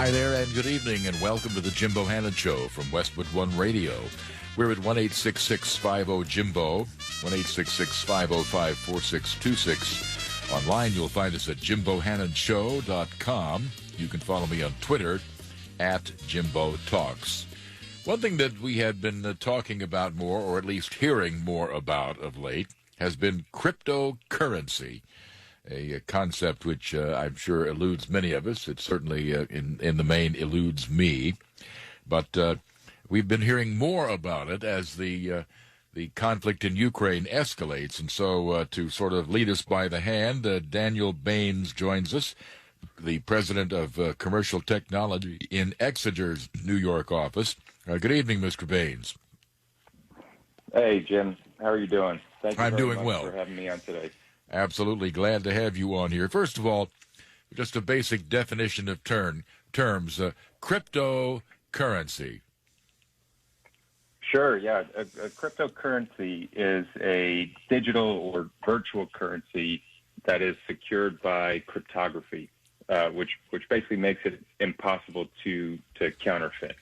Hi there, and good evening, and welcome to the Jim Bohannon Show from Westwood One Radio. We're at 1-866-50-JIMBO, 1-866-505-4626. Online, you'll find us at jimbohannonshow.com. You can follow me on Twitter at Jimbo Talks. One thing that we had been talking about more, or at least hearing more about of late, has been cryptocurrency, a concept which I'm sure eludes many of us. It certainly, in the main, eludes me. But we've been hearing more about it as the conflict in Ukraine escalates. And so to sort of lead us by the hand, Daniel Baines joins us, the president of commercial technology in Exeter's New York office. Good evening, Mr. Baines. Hey, Jim. How are you doing? Thank you I'm very doing much well. for having me on today. Absolutely glad to have you on here. First of all, just a basic definition of terms, cryptocurrency. Sure, yeah. A cryptocurrency is a digital or virtual currency that is secured by cryptography, which basically makes it impossible to counterfeit.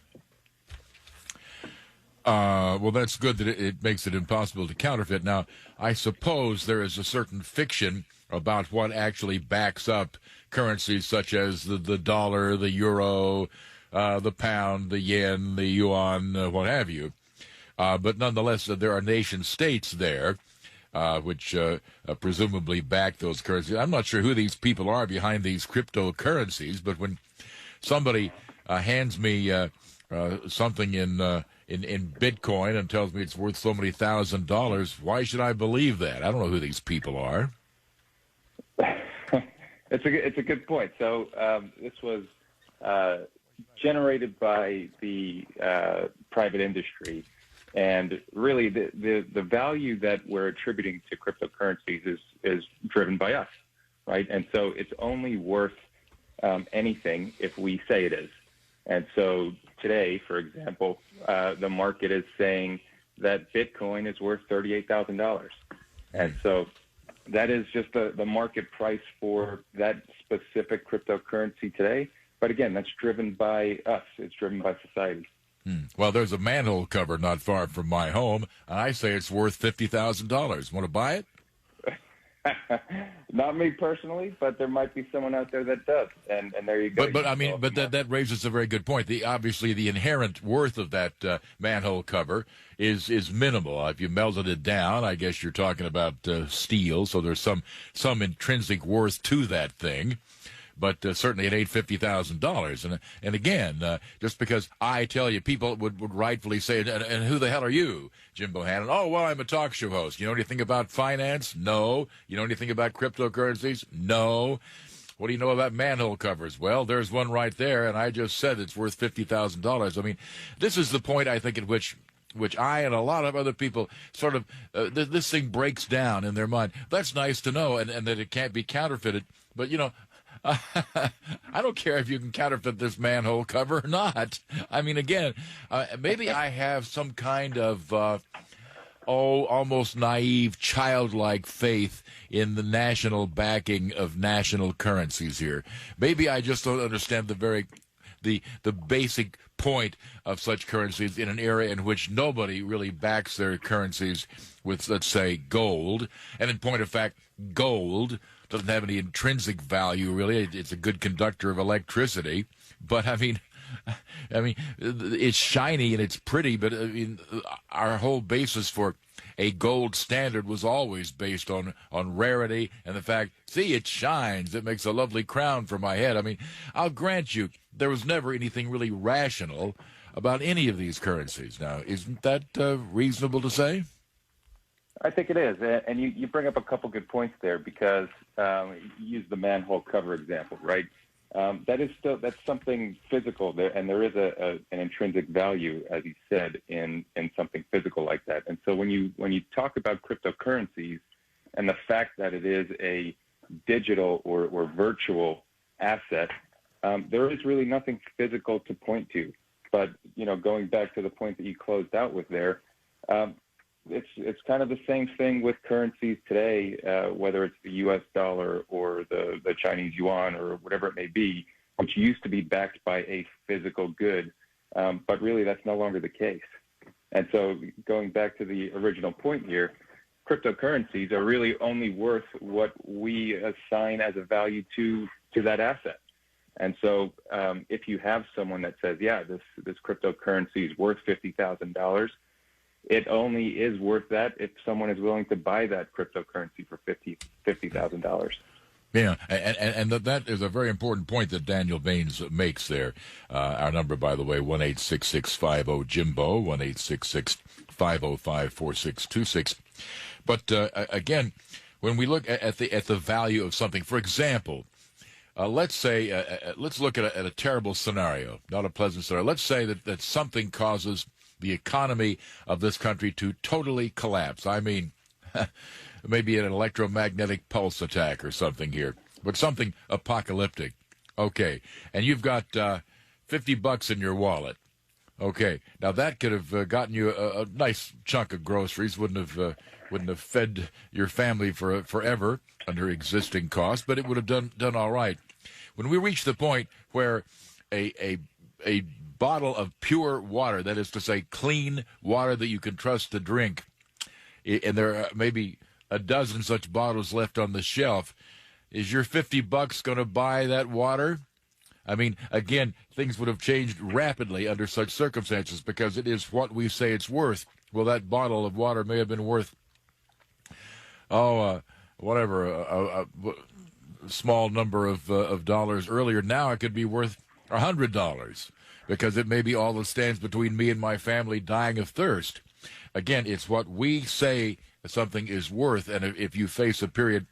Well, that's good that it makes it impossible to counterfeit. Now, I suppose there is a certain fiction about what actually backs up currencies such as the dollar, the euro, the pound, the yen, the yuan, what have you. But nonetheless, there are nation states there which presumably back those currencies. I'm not sure who these people are behind these cryptocurrencies, but when somebody hands me something in Bitcoin and tells me it's worth so many $1,000, why should I believe that? I don't know who these people are. It's a good point. So this was generated by the private industry, and really the value that we're attributing to cryptocurrencies is driven by us, right? And so it's only worth anything if we say it is. And so today, for example, the market is saying that Bitcoin is worth $38,000. And so that is just the market price for that specific cryptocurrency today. But again, that's driven by us. It's driven by society. Well, there's a manhole cover not far from my home, and I say it's worth $50,000. Want to buy it? Not me personally, but there might be someone out there that does, and there you go. But I mean, that raises a very good point. Obviously, the inherent worth of that manhole cover is minimal. If you melted it down, I guess you're talking about steel, so there's some intrinsic worth to that thing. But certainly it ain't $50,000. And again, just because I tell you, people would rightfully say, and who the hell are you, Jim Bohannon? Oh, well, I'm a talk show host. You know anything about finance? No. You know anything about cryptocurrencies? No. What do you know about manhole covers? Well, there's one right there, and I just said it's worth $50,000. I mean, this is the point, I think, at which I and a lot of other people sort of, this thing breaks down in their mind. That's nice to know, and that it can't be counterfeited. But, you know, I don't care if you can counterfeit this manhole cover or not. I mean, again, maybe I have some kind of, almost naive, childlike faith in the national backing of national currencies here. Maybe I just don't understand the basic point of such currencies in an era in which nobody really backs their currencies with, let's say, gold. And in point of fact, gold doesn't have any intrinsic value, really. It's a good conductor of electricity. But, I mean, it's shiny and it's pretty, but, I mean, our whole basis for a gold standard was always based on rarity and the fact, see, it shines. It makes a lovely crown for my head. I mean, I'll grant you, there was never anything really rational about any of these currencies. Now, isn't that reasonable to say? I think it is, and you bring up a couple good points there because you use the manhole cover example, right? That's something physical there, and there is an intrinsic value, as you said, in something physical like that. And so when you talk about cryptocurrencies and the fact that it is a digital or virtual asset, there is really nothing physical to point to. But going back to the point that you closed out with there. It's kind of the same thing with currencies today, whether it's the U.S. dollar or the Chinese yuan or whatever it may be. which used to be backed by a physical good, but really that's no longer the case. And so going back to the original point here, cryptocurrencies are really only worth what we assign as a value to that asset. And so if you have someone that says, yeah, this cryptocurrency is worth $50,000, it only is worth that if someone is willing to buy that cryptocurrency for $50,000. Yeah, and that is a very important point that Daniel Baines makes there. Our number, by the way, 1-866-50-JIMBO, 1-866-505-4626. But again, when we look at the value of something, for example, let's say, let's look at a terrible scenario, not a pleasant scenario. Let's say that something causes the economy of this country to totally collapse. I mean, maybe an electromagnetic pulse attack or something here, but something apocalyptic. Okay, and you've got $50 in your wallet. Okay, now that could have gotten you a nice chunk of groceries. Wouldn't have fed your family for forever under existing costs, but it would have done all right. When we reach the point where a bottle of pure water, that is to say, clean water that you can trust to drink, and there are maybe a dozen such bottles left on the shelf, is your $50 going to buy that water? I mean, again, things would have changed rapidly under such circumstances because it is what we say it's worth. Well, that bottle of water may have been worth, a small number of dollars earlier. Now it could be worth $100 because it may be all that stands between me and my family dying of thirst. Again, it's what we say something is worth, and if you face a period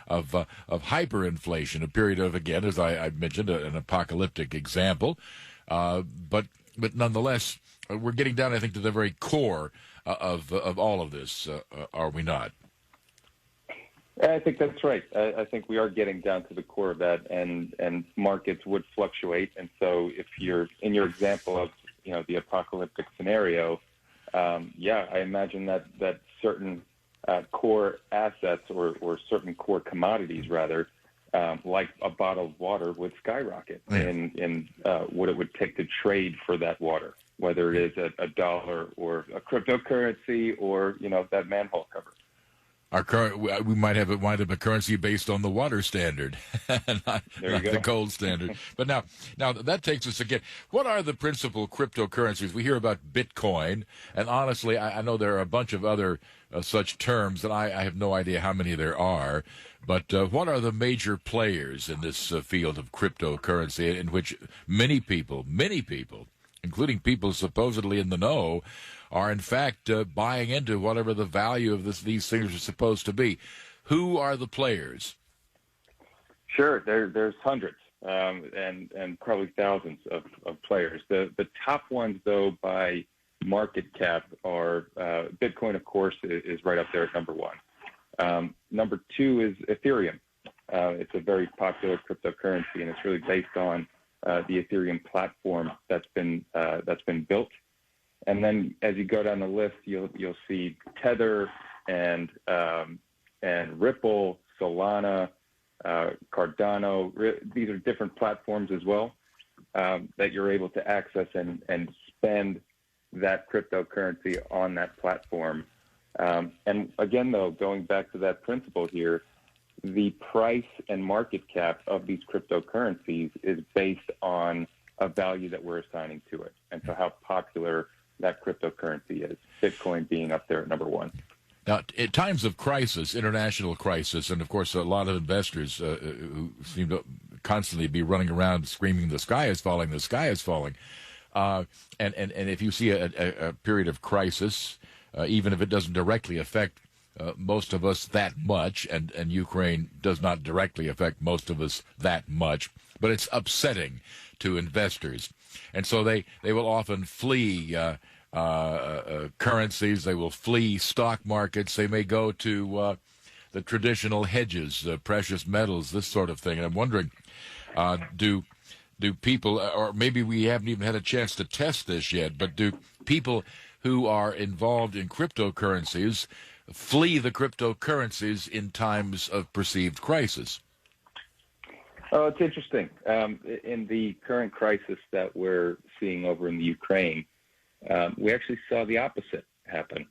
of hyperinflation, a period of, again, as I mentioned, an apocalyptic example, but nonetheless, we're getting down, I think, to the very core of all of this, are we not? I think that's right. I think we are getting down to the core of that, and markets would fluctuate. And so if you're in your example of, the apocalyptic scenario, I imagine that certain core assets or certain core commodities, rather, like a bottle of water, would skyrocket in what it would take to trade for that water, whether it is a dollar or a cryptocurrency or, that manhole cover. We might have a currency based on the water standard, not the gold standard. But now that takes us again. What are the principal cryptocurrencies? We hear about Bitcoin, and honestly, I know there are a bunch of other such terms that I have no idea how many there are. But what are the major players in this field of cryptocurrency, in which many people, including people supposedly in the know, are in fact buying into whatever the value of these things are supposed to be? Who are the players? Sure, there's hundreds and probably thousands of players. The top ones, though, by market cap are Bitcoin, of course, is right up there at number one. Number two is Ethereum. It's a very popular cryptocurrency, and it's really based on the Ethereum platform that's been built. And then as you go down the list, you'll see Tether and Ripple, Solana, Cardano. These are different platforms as well that you're able to access and spend that cryptocurrency on that platform. And again, though, going back to that principle here, the price and market cap of these cryptocurrencies is based on a value that we're assigning to it, and so how popular that cryptocurrency is, Bitcoin being up there at number one. Now, at times of crisis, international crisis, and of course a lot of investors who seem to constantly be running around screaming, the sky is falling, the sky is falling. And if you see a period of crisis, even if it doesn't directly affect most of us that much, and Ukraine does not directly affect most of us that much, but it's upsetting to investors. And so they will often flee currencies. They will flee stock markets. They may go to the traditional hedges, precious metals, this sort of thing. And I'm wondering, do people, or maybe we haven't even had a chance to test this yet, but do people who are involved in cryptocurrencies flee the cryptocurrencies in times of perceived crisis? Oh, it's interesting. In the current crisis that we're seeing over in the Ukraine, we actually saw the opposite happen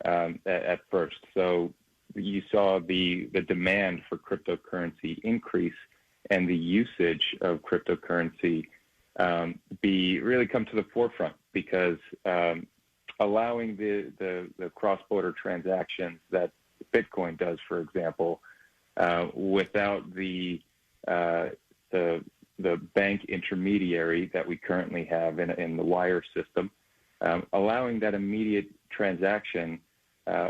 at first. So you saw the demand for cryptocurrency increase and the usage of cryptocurrency really come to the forefront, because allowing the cross-border transactions that Bitcoin does, for example, without the bank intermediary that we currently have in the wire system, allowing that immediate transaction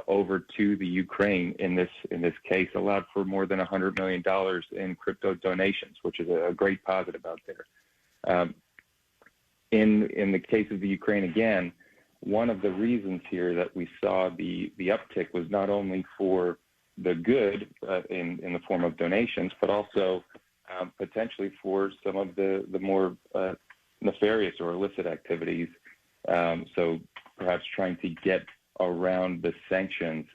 over to the Ukraine in this case allowed for more than $100 million in crypto donations, which is a great positive out there. In the case of the Ukraine, again, one of the reasons here that we saw the uptick was not only for the good in the form of donations, but also potentially for some of the more nefarious or illicit activities. So perhaps trying to get around the sanctions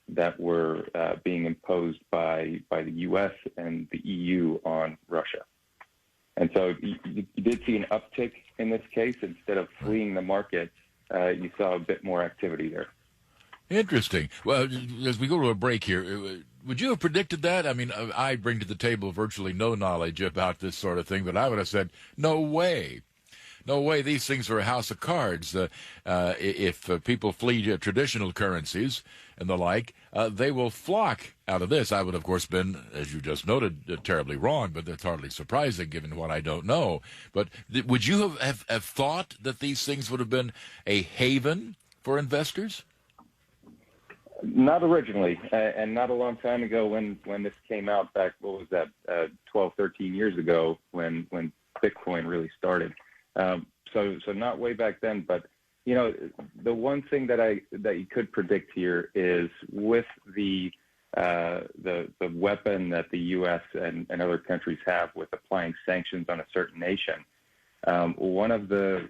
that were being imposed by the U.S. and the EU on Russia. And so you did see an uptick in this case. Instead of fleeing the market, you saw a bit more activity there. Interesting. Well, as we go to a break here, would you have predicted that? I mean, I bring to the table virtually no knowledge about this sort of thing, but I would have said, no way. No way, these things are a house of cards. If people flee traditional currencies and the like, they will flock out of this. I would, of course, been, as you just noted, terribly wrong, but that's hardly surprising given what I don't know. But would you have thought that these things would have been a haven for investors? Not originally, and not a long time ago when this came out back, what was that, 12, 13 years ago when Bitcoin really started. So not way back then, but you know, the one thing that you could predict here is with the weapon that the U.S. and other countries have with applying sanctions on a certain nation. One of the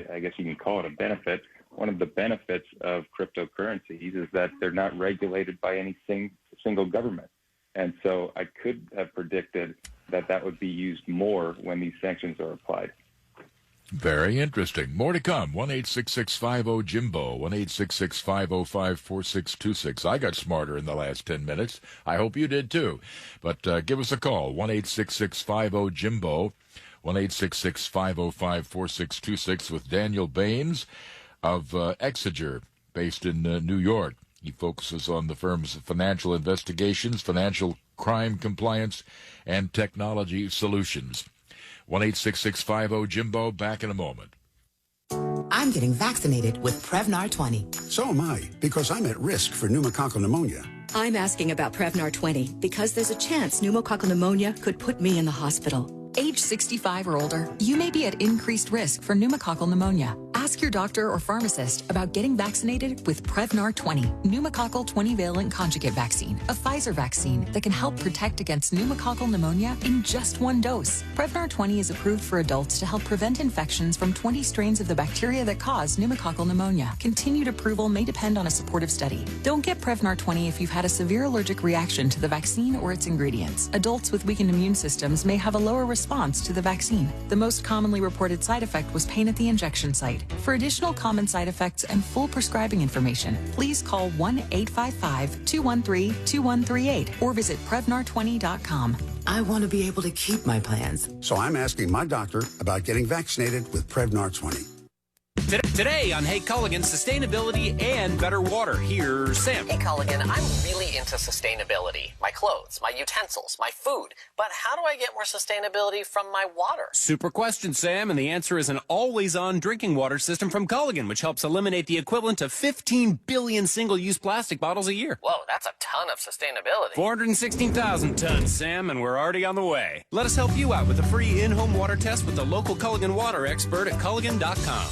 I guess you can call it a benefit. One of the benefits of cryptocurrencies is that they're not regulated by any single government. And so I could have predicted that would be used more when these sanctions are applied. Very interesting. More to come. 1-866-50-JIMBO, 1-866-505-4626. I got smarter in the last 10 minutes. I hope you did too. But give us a call, 1-866-50-JIMBO, 1-866-505-4626 with Daniel Baines of Exeger, based in New York. He focuses on the firm's financial investigations, financial crime compliance, and technology solutions. 1-866-50-JIMBO. Back in a moment. I'm getting vaccinated with Prevnar 20. So am I, because I'm at risk for pneumococcal pneumonia. I'm asking about Prevnar 20 because there's a chance pneumococcal pneumonia could put me in the hospital. Age 65 or older, you may be at increased risk for pneumococcal pneumonia. Ask your doctor or pharmacist about getting vaccinated with Prevnar 20, pneumococcal 20-valent conjugate vaccine, a Pfizer vaccine that can help protect against pneumococcal pneumonia in just one dose. Prevnar 20 is approved for adults to help prevent infections from 20 strains of the bacteria that cause pneumococcal pneumonia. Continued approval may depend on a supportive study. Don't get Prevnar 20 if you've had a severe allergic reaction to the vaccine or its ingredients. Adults with weakened immune systems may have a lower response to the vaccine. The most commonly reported side effect was pain at the injection site. For additional common side effects and full prescribing information, please call 1-855-213-2138 or visit Prevnar20.com. I want to be able to keep my plans. So I'm asking my doctor about getting vaccinated with Prevnar 20. Today on Hey Culligan, sustainability and better water. Here's Sam. Hey Culligan, I'm really into sustainability. My clothes, my utensils, my food. But how do I get more sustainability from my water? Super question, Sam, and the answer is an always-on drinking water system from Culligan, which helps eliminate the equivalent of 15 billion single-use plastic bottles a year. Whoa, that's a ton of sustainability. 416,000 tons, Sam, and we're already on the way. Let us help you out with a free in-home water test with the local Culligan water expert at Culligan.com.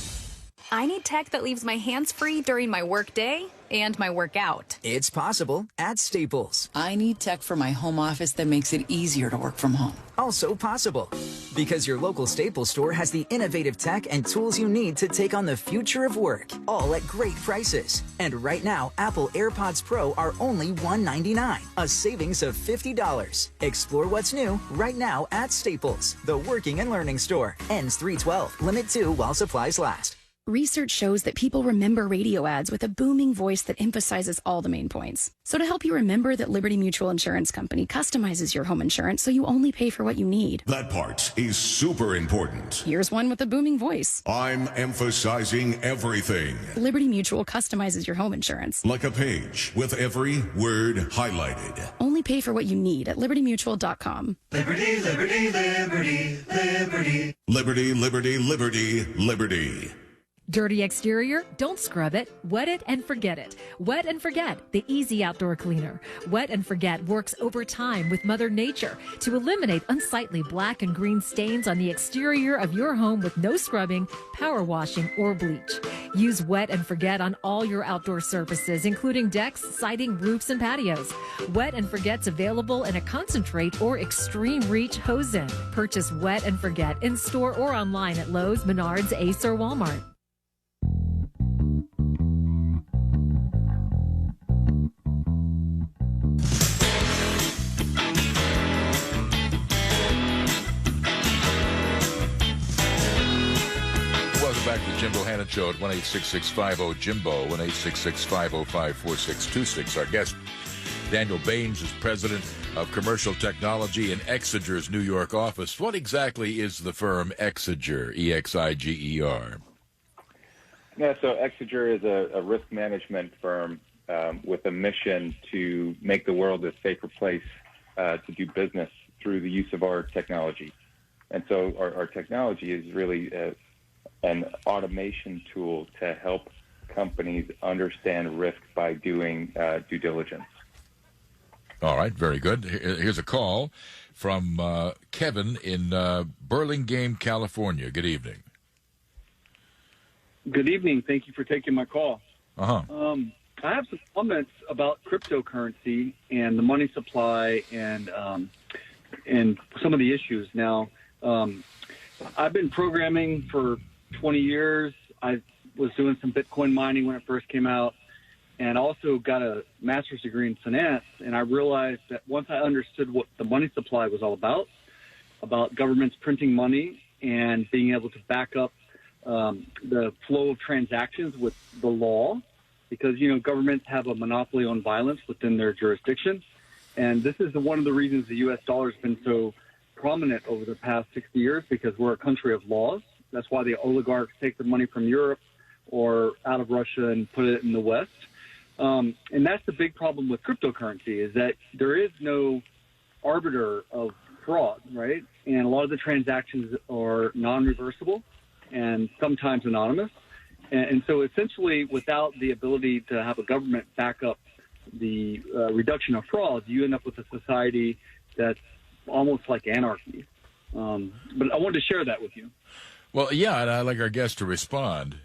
I need tech that leaves my hands free during my work day and my workout. It's possible at Staples. I need tech for my home office that makes it easier to work from home. Also possible. Because your local Staples store has the innovative tech and tools you need to take on the future of work, all at great prices. And right now, Apple AirPods Pro are only $199, a savings of $50. Explore what's new right now at Staples, the working and learning store. Ends 3/12, limit 2 while supplies last. Research shows that people remember radio ads with a booming voice that emphasizes all the main points. So to help you remember that Liberty Mutual Insurance Company customizes your home insurance so you only pay for what you need. That part is super important. Here's one with a booming voice. I'm emphasizing everything. Liberty Mutual customizes your home insurance. Like a page with every word highlighted. Only pay for what you need at libertymutual.com. Liberty, liberty, liberty, liberty. Liberty, liberty, liberty, liberty. Dirty exterior? Don't scrub it. Wet it and forget it. Wet and Forget, the easy outdoor cleaner. Wet and Forget works over time with Mother Nature to eliminate unsightly black and green stains on the exterior of your home with no scrubbing, power washing, or bleach. Use Wet and Forget on all your outdoor surfaces, including decks, siding, roofs, and patios. Wet and Forget's available in a concentrate or extreme reach hose-in. Purchase Wet and Forget in store or online at Lowe's, Menards, Ace, or Walmart. Back to the Jim Bohannon Show at 1-866-50-JIMBO, 1-866-505-4626. Our guest, Daniel Baines, is president of commercial technology in Exiger's New York office. What exactly is the firm Exiger, E-X-I-G-E-R? Yeah, so Exiger is a risk management firm with a mission to make the world a safer place to do business through the use of our technology. And so our technology is really an automation tool to help companies understand risk by doing due diligence. All right, very good. Here's a call from Kevin in Burlingame, California. Good evening. Good evening. Thank you for taking my call. Uh-huh. I have some comments about cryptocurrency and the money supply and some of the issues. Now, I've been programming for 20 years. I was doing some Bitcoin mining when it first came out, and also got a master's degree in finance. And I realized that once I understood what the money supply was all about governments printing money and being able to back up the flow of transactions with the law, because, governments have a monopoly on violence within their jurisdiction. And this is one of the reasons the U.S. dollar has been so prominent over the past 60 years, because we're a country of laws. That's why the oligarchs take their money from Europe or out of Russia and put it in the West. And that's the big problem with cryptocurrency, is that there is no arbiter of fraud, right? And a lot of the transactions are non-reversible and sometimes anonymous. And so essentially, without the ability to have a government back up the reduction of fraud, you end up with a society that's almost like anarchy. But I wanted to share that with you. Well, yeah, and I'd like our guest to respond.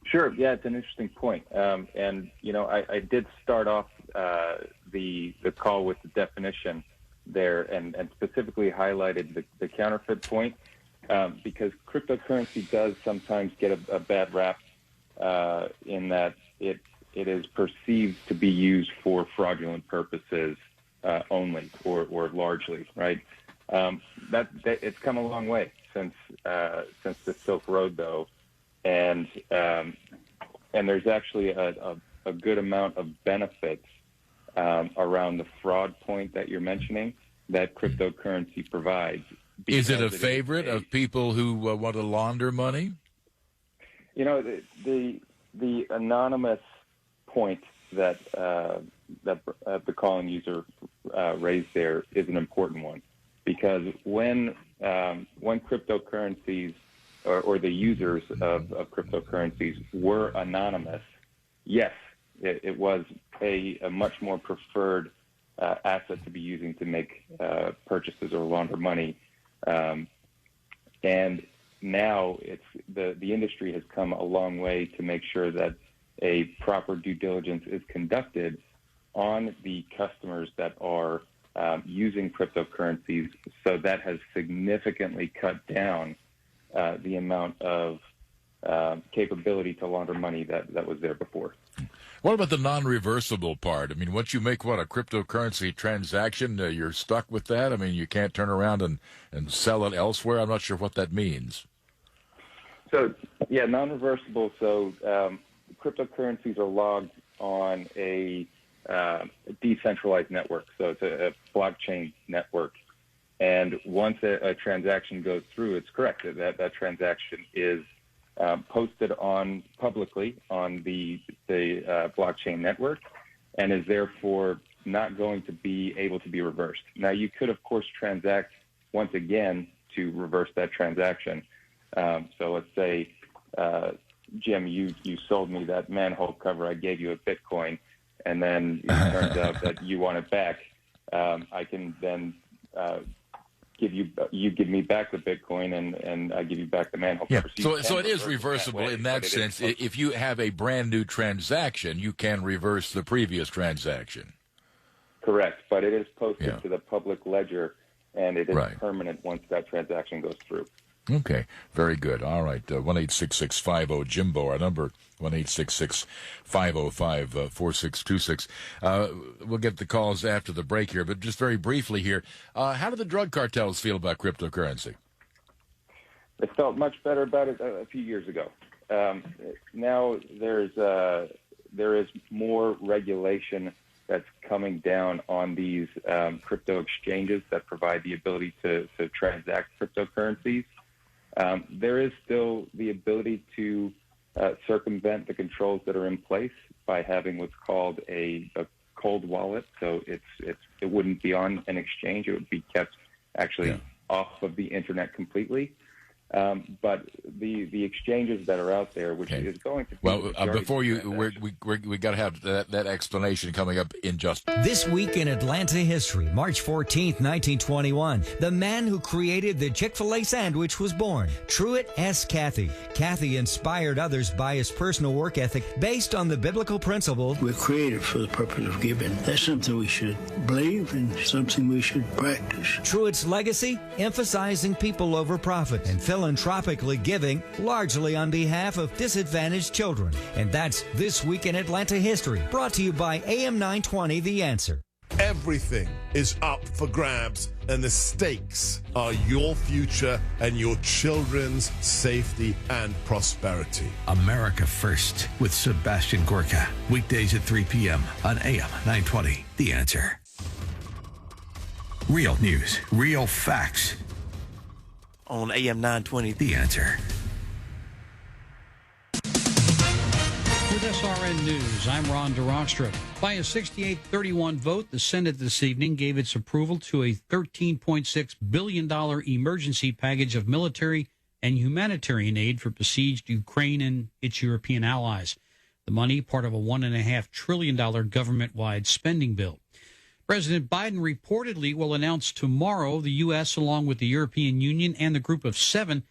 Sure. Yeah, it's an interesting point. And, I did start off the call with the definition there and specifically highlighted the counterfeit point because cryptocurrency does sometimes get a bad rap in that it is perceived to be used for fraudulent purposes only or largely, right? That it's come a long way since the Silk Road, though, and there's actually a good amount of benefits around the fraud point that you're mentioning that cryptocurrency provides. Is it a favorite of people who want to launder money? The anonymous point that the calling user raised there is an important one, because when cryptocurrencies or the users of cryptocurrencies were anonymous, yes, it was a much more preferred asset to be using to make purchases or launder money. And now the industry has come a long way to make sure that a proper due diligence is conducted on the customers that are using cryptocurrencies. So that has significantly cut down the amount of capability to launder money that was there before. What about the non-reversible part? I mean, once you make, a cryptocurrency transaction, you're stuck with that? I mean, you can't turn around and sell it elsewhere? I'm not sure what that means. So, yeah, non-reversible. So cryptocurrencies are logged on a decentralized network. So it's a blockchain network. And once a transaction goes through, it's correct that transaction is posted publicly on the blockchain network, and is therefore not going to be able to be reversed. Now, you could, of course, transact once again to reverse that transaction. So let's say, Jim, you sold me that manhole cover. I gave you a Bitcoin, and then it turns out that you want it back. I can then you give me back the Bitcoin, and I give you back the manhole cover. So it is reversible in that sense. If you have a brand new transaction, you can reverse the previous transaction. Correct, but it is posted to the public ledger, and it is permanent once that transaction goes through. Okay, very good. All right, 1-866-50-JIMBO, our number, 1-866-505-4626. We'll get the calls after the break here, but just very briefly here, how do the drug cartels feel about cryptocurrency? They felt much better about it a few years ago. Now there is more regulation that's coming down on these crypto exchanges that provide the ability to transact cryptocurrencies. There is still the ability to circumvent the controls that are in place by having what's called a cold wallet. So it wouldn't be on an exchange; it would be kept actually off of the internet completely. But the exchanges that are out there, which is going to be before we got to have that explanation coming up in just This Week in Atlanta History, March 14th, 1921. The man who created the Chick-fil-A sandwich was born, Truett S. Cathy. Cathy inspired others by his personal work ethic based on the biblical principle, we're created for the purpose of giving. That's something we should believe and something we should practice. Truett's legacy, emphasizing people over profit and philanthropically giving, largely on behalf of disadvantaged children. And that's This Week in Atlanta History, brought to you by AM 920, The Answer. Everything is up for grabs, and the stakes are your future and your children's safety and prosperity. America First with Sebastian Gorka. Weekdays at 3 p.m. on AM 920, The Answer. Real news, real facts. On AM 920, The Answer. With SRN News, I'm Ron DeRockstra. By a 68-31 vote, the Senate this evening gave its approval to a $13.6 billion emergency package of military and humanitarian aid for besieged Ukraine and its European allies. The money, part of a $1.5 trillion government-wide spending bill. President Biden reportedly will announce tomorrow the U.S., along with the European Union and the Group of Seven,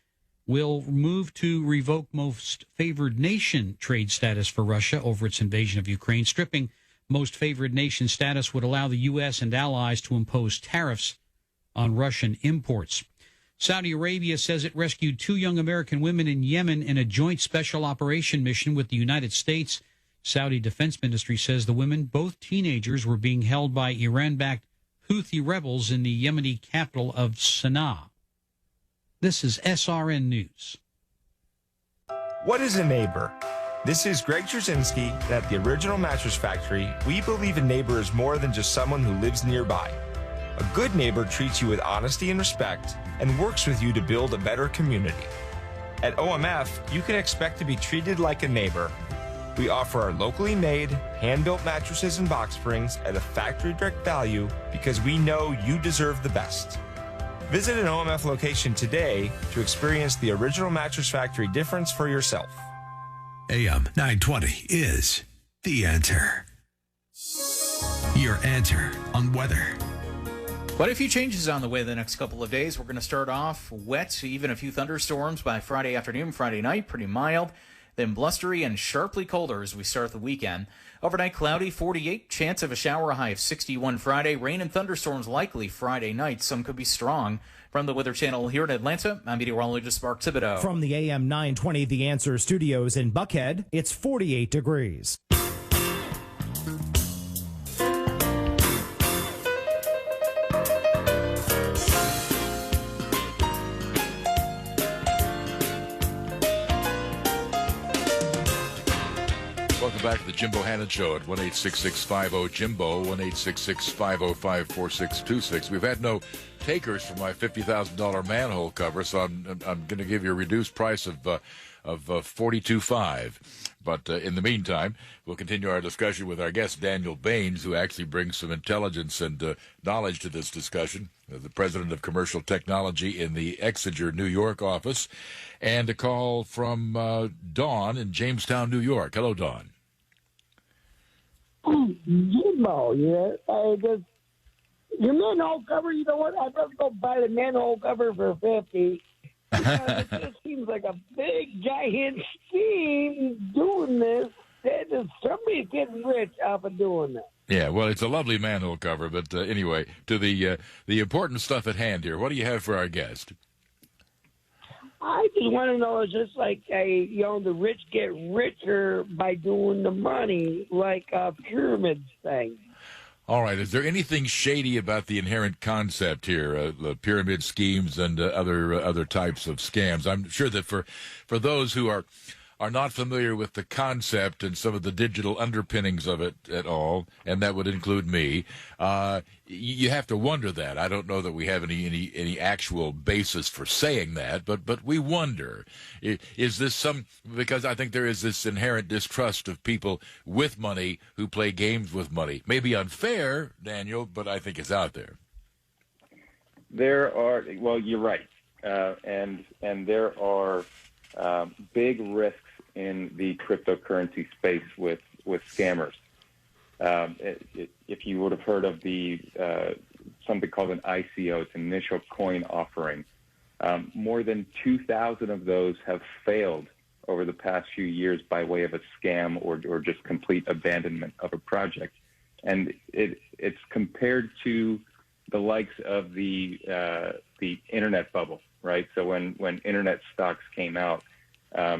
will move to revoke most favored nation trade status for Russia over its invasion of Ukraine. Stripping most favored nation status would allow the U.S. and allies to impose tariffs on Russian imports. Saudi Arabia says it rescued 2 young American women in Yemen in a joint special operation mission with the United States. Saudi Defense Ministry says the women, both teenagers, were being held by Iran-backed Houthi rebels in the Yemeni capital of Sana'a. This is SRN News. What is a neighbor? This is Greg Trzynski. At the Original Mattress Factory, we believe a neighbor is more than just someone who lives nearby. A good neighbor treats you with honesty and respect and works with you to build a better community. At OMF, you can expect to be treated like a neighbor. We offer our locally made, hand-built mattresses and box springs at a factory direct value because we know you deserve the best. Visit an OMF location today to experience the Original Mattress Factory difference for yourself. AM 920 is The Answer. Your answer on weather. But a few changes on the way the next couple of days. We're going to start off wet, even a few thunderstorms by Friday afternoon, Friday night, pretty mild. Then blustery and sharply colder as we start the weekend. Overnight cloudy, 48. Chance of a shower, a high of 61 Friday. Rain and thunderstorms likely Friday night. Some could be strong. From the Weather Channel here in Atlanta, I'm meteorologist Mark Thibodeau. From the AM 920 The Answer studios in Buckhead, it's 48 degrees. Welcome back to the Jim Bohannon Show at 1-866-50-JIMBO, 1-866-505-4626. We've had no takers for my $50,000 manhole cover, so I'm going to give you a reduced price of $42.5. But in the meantime, we'll continue our discussion with our guest, Daniel Baines, who actually brings some intelligence and knowledge to this discussion, the president of commercial technology in the Exeter, New York office. And a call from Dawn in Jamestown, New York. Hello, Dawn. Jimbo, your manhole cover, you know what? I'd rather go buy the manhole cover for $50. It just seems like a big, giant scheme doing this. Somebody's getting rich off of doing that. Yeah, well, it's a lovely manhole cover, but anyway, to the important stuff at hand here, what do you have for our guest? I just want to know, is this like the rich get richer by doing the money, like a pyramid thing? All right. Is there anything shady about the inherent concept here, the pyramid schemes and other types of scams? I'm sure that for those who are not familiar with the concept and some of the digital underpinnings of it at all, and that would include me, you have to wonder that. I don't know that we have any actual basis for saying that, but we wonder, is this because I think there is this inherent distrust of people with money who play games with money. Maybe unfair, Daniel, but I think it's out there. Well, you're right. And there are big risks in the cryptocurrency space with scammers. If you would have heard of the something called an ICO, it's an initial coin offering, more than 2,000 of those have failed over the past few years by way of a scam or just complete abandonment of a project. And it's compared to the likes of the internet bubble, right? So when internet stocks came out,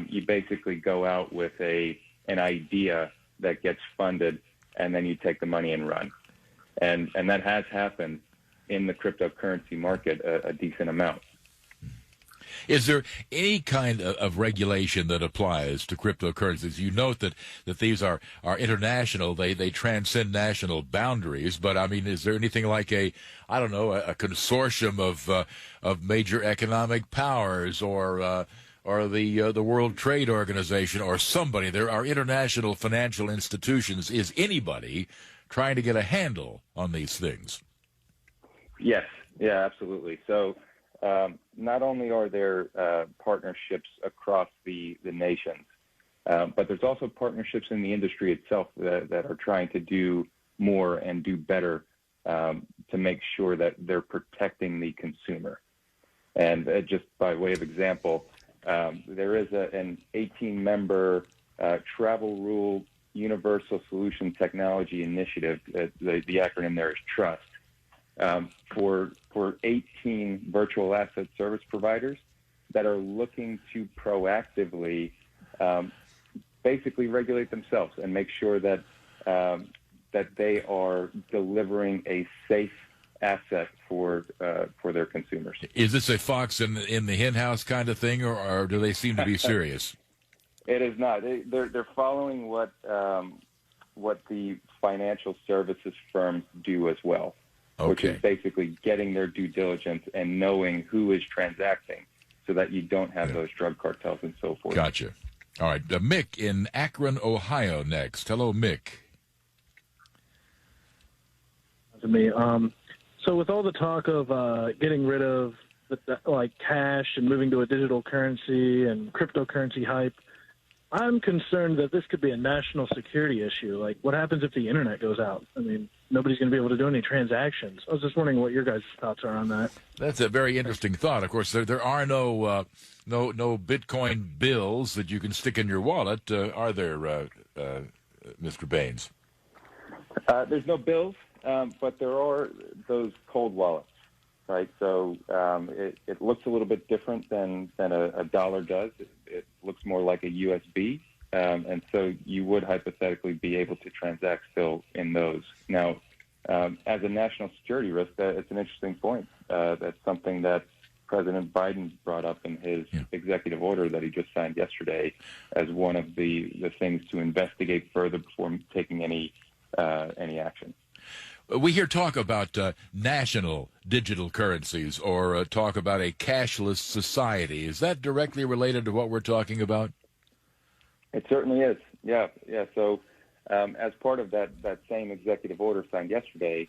you basically go out with an idea that gets funded, and then you take the money and run. And that has happened in the cryptocurrency market a decent amount. Is there any kind of regulation that applies to cryptocurrencies? You note that these are international, they transcend national boundaries, but I mean, is there anything like a consortium of major economic powers or the World Trade Organization or somebody? There are international financial institutions. Is anybody trying to get a handle on these things? Yes. Yeah, absolutely. So not only are there partnerships across the nations, but there's also partnerships in the industry itself that are trying to do more and do better to make sure that they're protecting the consumer. And just by way of example, there is an 18-member travel rule universal solution technology initiative. The acronym there is TRUST. For 18 virtual asset service providers that are looking to proactively basically regulate themselves and make sure that they are delivering a safe asset for their consumers. Is this a fox in the hen house kind of thing, or do they seem to be serious? It is not. They're following what the financial services firms do as well. Okay. Which is basically getting their due diligence and knowing who is transacting so that you don't have those drug cartels and so forth. Gotcha. All right. Mick in Akron, Ohio next. Hello, Mick. To me, so with all the talk of getting rid of like cash and moving to a digital currency and cryptocurrency hype, I'm concerned that this could be a national security issue. Like, what happens if the internet goes out? I mean, nobody's going to be able to do any transactions. I was just wondering what your guys' thoughts are on that. That's a very interesting thought. Of course, there are no Bitcoin bills that you can stick in your wallet, are there, Mr. Baines? There's no bills, but there are those cold wallets, right? So it looks a little bit different than a dollar does. It looks more like a USB, and so you would hypothetically be able to transact still in those. Now, as a national security risk, it's an interesting point. That's something that President Biden brought up in his executive order that he just signed yesterday as one of the things to investigate further before taking any action. We hear talk about national digital currencies or talk about a cashless society. Is that directly related to what we're talking about? It certainly is. Yeah. So as part of that same executive order signed yesterday,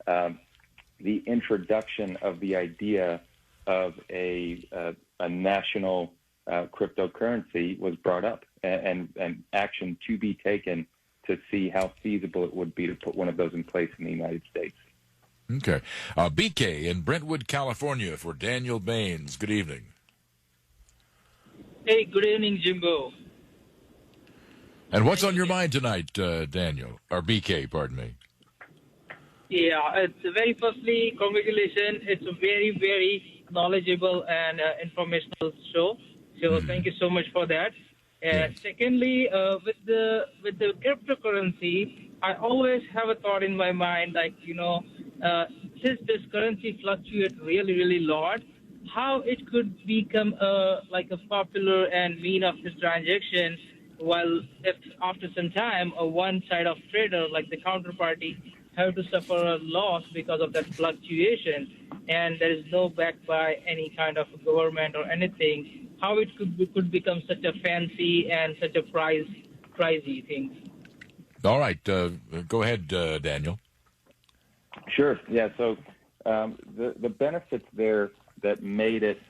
the introduction of the idea of a national cryptocurrency was brought up and action to be taken to see how feasible it would be to put one of those in place in the United States. Okay. BK in Brentwood, California for Daniel Baines. Good evening. Hey, good evening, Jimbo. And what's on your mind tonight, Daniel? Or BK, pardon me. Yeah, it's very firstly, congratulations. It's a very, very knowledgeable and informational show. So thank you so much for that. And secondly, with the cryptocurrency, I always have a thought in my mind, like, since this currency fluctuates really, really lot, how it could become like a popular and mean of this transaction, while if after some time, one side of trader, like the counterparty, have to suffer a loss because of that fluctuation, and there is no backed by any kind of government or anything, how it could become such a fancy and such a pricey thing. All right. Go ahead, Daniel. Sure. Yeah. So the benefits there that made it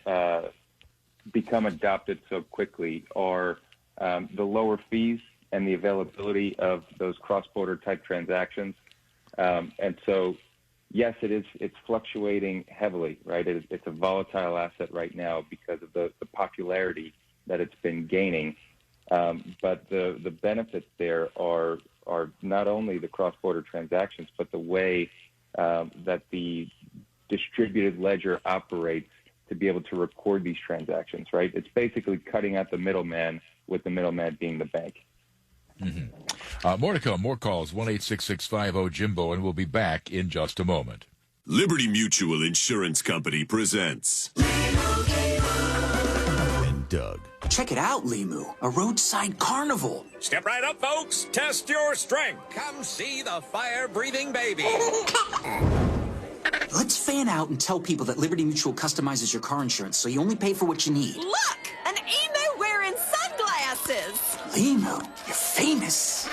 become adopted so quickly are the lower fees and the availability of those cross-border type transactions. And so, yes, it's fluctuating heavily, right? It's a volatile asset right now because of the popularity that it's been gaining. But the benefits there are not only the cross-border transactions, but the way that the distributed ledger operates to be able to record these transactions, right? It's basically cutting out the middleman, with the middleman being the bank. Mm-hmm. More to come, more calls, 1-866-50-JIMBO, and we'll be back in just a moment. Liberty Mutual Insurance Company presents and Doug. Check it out, Limu, a roadside carnival. Step right up, folks. Test your strength. Come see the fire-breathing baby. Let's fan out and tell people that Liberty Mutual customizes your car insurance so you only pay for what you need. Look, an emu wearing sunglasses. Limu, you're famous.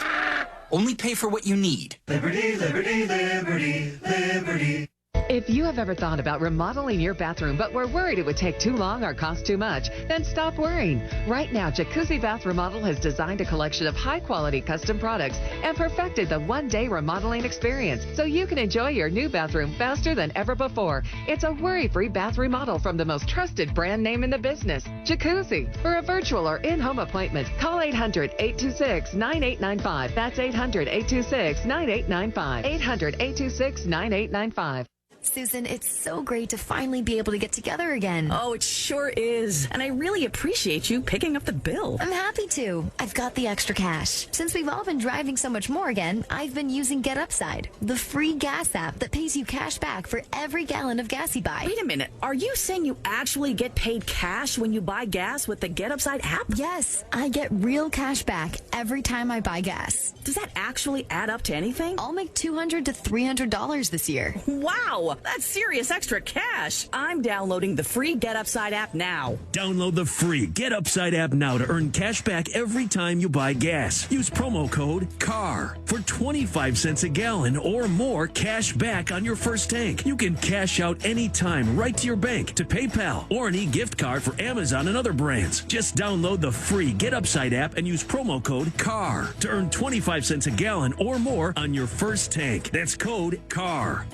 Only pay for what you need. Liberty, liberty, liberty, liberty. If you have ever thought about remodeling your bathroom but were worried it would take too long or cost too much, then stop worrying. Right now, Jacuzzi Bath Remodel has designed a collection of high-quality custom products and perfected the one-day remodeling experience so you can enjoy your new bathroom faster than ever before. It's a worry-free bath remodel from the most trusted brand name in the business, Jacuzzi. For a virtual or in-home appointment, call 800-826-9895. That's 800-826-9895. 800-826-9895. Susan, it's so great to finally be able to get together again. Oh, it sure is. And I really appreciate you picking up the bill. I'm happy to. I've got the extra cash. Since we've all been driving so much more again, I've been using Get Upside, the free gas app that pays you cash back for every gallon of gas you buy. Wait a minute. Are you saying you actually get paid cash when you buy gas with the Get Upside app? Yes, I get real cash back every time I buy gas. Does that actually add up to anything? I'll make $200 to $300 this year. Wow. Wow, that's serious extra cash. I'm downloading the free Get Upside app now. Download the free Get Upside app now to earn cash back every time you buy gas. Use promo code CAR for 25 cents a gallon or more cash back on your first tank. You can cash out anytime right to your bank, to PayPal, or an e-gift card for Amazon and other brands. Just download the free Get Upside app and use promo code CAR to earn 25 cents a gallon or more on your first tank. That's code CAR.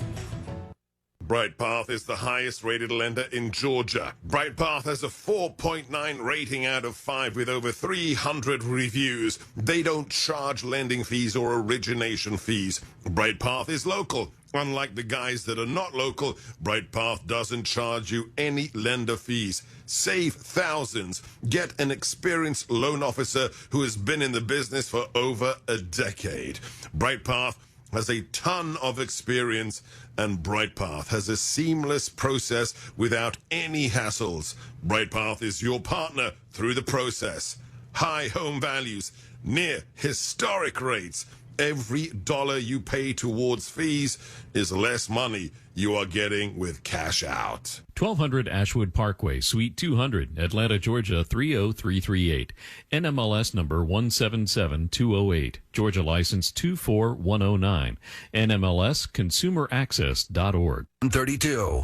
BrightPath is the highest rated lender in Georgia. BrightPath has a 4.9 rating out of 5 with over 300 reviews. They don't charge lending fees or origination fees. BrightPath is local. Unlike the guys that are not local, BrightPath doesn't charge you any lender fees. Save thousands. Get an experienced loan officer who has been in the business for over a decade. BrightPath has a ton of experience, and BrightPath has a seamless process without any hassles. BrightPath is your partner through the process. High home values, near historic rates. Every dollar you pay towards fees is less money you are getting with cash out. 1200 Ashwood Parkway, Suite 200, Atlanta, Georgia 30338. NMLS number 177208. Georgia license 24109. NMLSconsumeraccess.org. 32.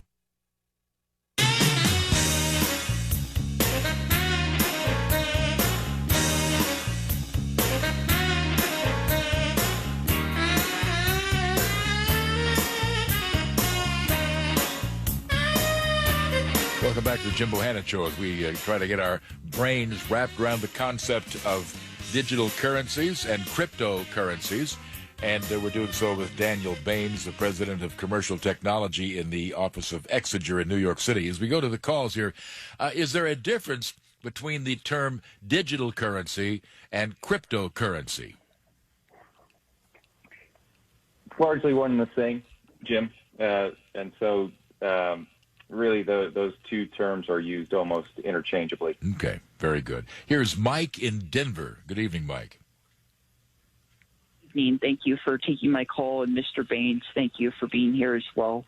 Welcome back to the Jim Bohannon Show as we try to get our brains wrapped around the concept of digital currencies and cryptocurrencies. And we're doing so with Daniel Baines, the president of commercial technology in the office of Exeger in New York City. As we go to the calls here, is there a difference between the term digital currency and cryptocurrency? It's largely one and the same, Jim. And so really those two terms are used almost interchangeably. Okay, very good. Here's Mike in Denver. Good evening, Mike. Thank you for taking my call, and Mr. Baines, thank you for being here as well.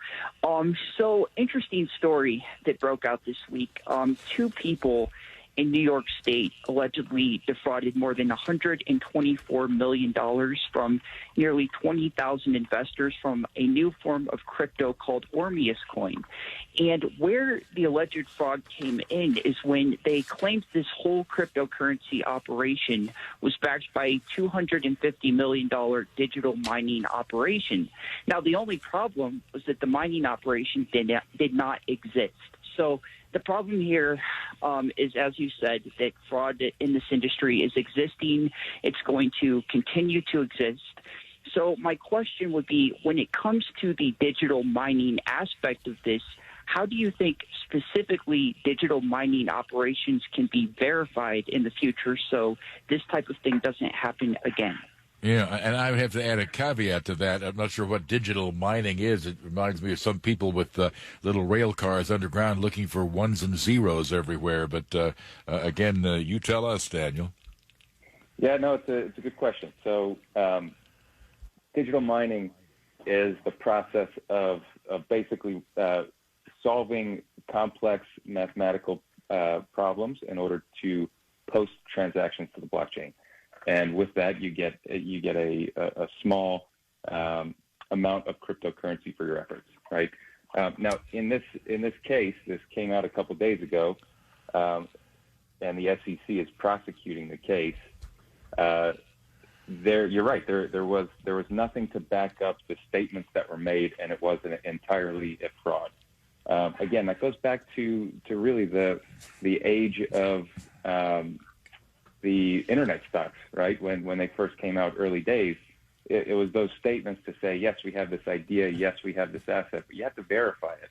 So interesting story that broke out this week. Two people in New York State allegedly defrauded more than $124 million from nearly 20,000 investors from a new form of crypto called Ormeus coin. And where the alleged fraud came in is when they claimed this whole cryptocurrency operation was backed by a $250 million digital mining operation. Now, the only problem was that the mining operation did not exist. So the problem here is, as you said, that fraud in this industry is existing. It's going to continue to exist. So my question would be, when it comes to the digital mining aspect of this, how do you think specifically digital mining operations can be verified in the future so this type of thing doesn't happen again? Yeah, and I would have to add a caveat to that. I'm not sure what digital mining is. It reminds me of some people with little rail cars underground looking for ones and zeros everywhere. But again, you tell us, Daniel. Yeah, no, it's a good question. So digital mining is the process of basically solving complex mathematical problems in order to post transactions to the blockchain. And with that, you get a small amount of cryptocurrency for your efforts, right? Now, in this case, this came out a couple days ago, and the SEC is prosecuting the case. You're right. There was nothing to back up the statements that were made, and it was entirely a fraud. Again, that goes back to really the age of the internet stocks, right? When they first came out, early days, it was those statements to say, yes, we have this idea, yes, we have this asset, but you have to verify it.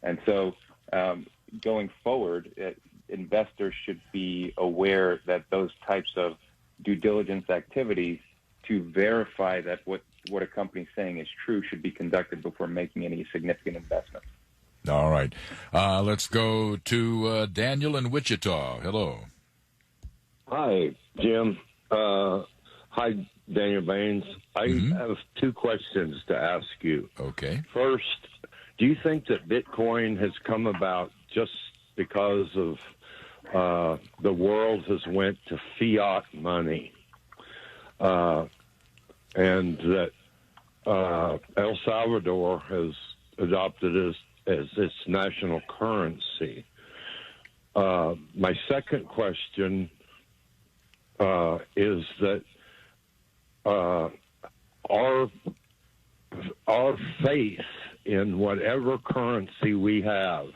And so going forward, investors should be aware that those types of due diligence activities to verify that what a company's saying is true should be conducted before making any significant investment. All right. Let's go to Daniel in Wichita. Hello. Hi, Jim. Hi, Daniel Baines. I have two questions to ask you. Okay. First, do you think that Bitcoin has come about just because of the world has went to fiat money, and that El Salvador has adopted as its national currency? My second question is that our faith in whatever currency we have,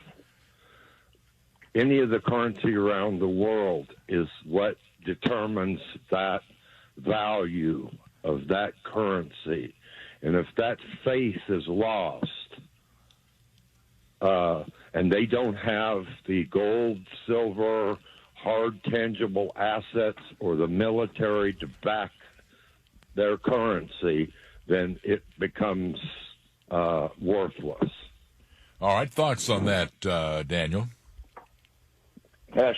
any of the currency around the world, is what determines that value of that currency. And if that faith is lost, and they don't have the gold, silver, hard, tangible assets or the military to back their currency, then it becomes worthless. All right, thoughts on that, Daniel?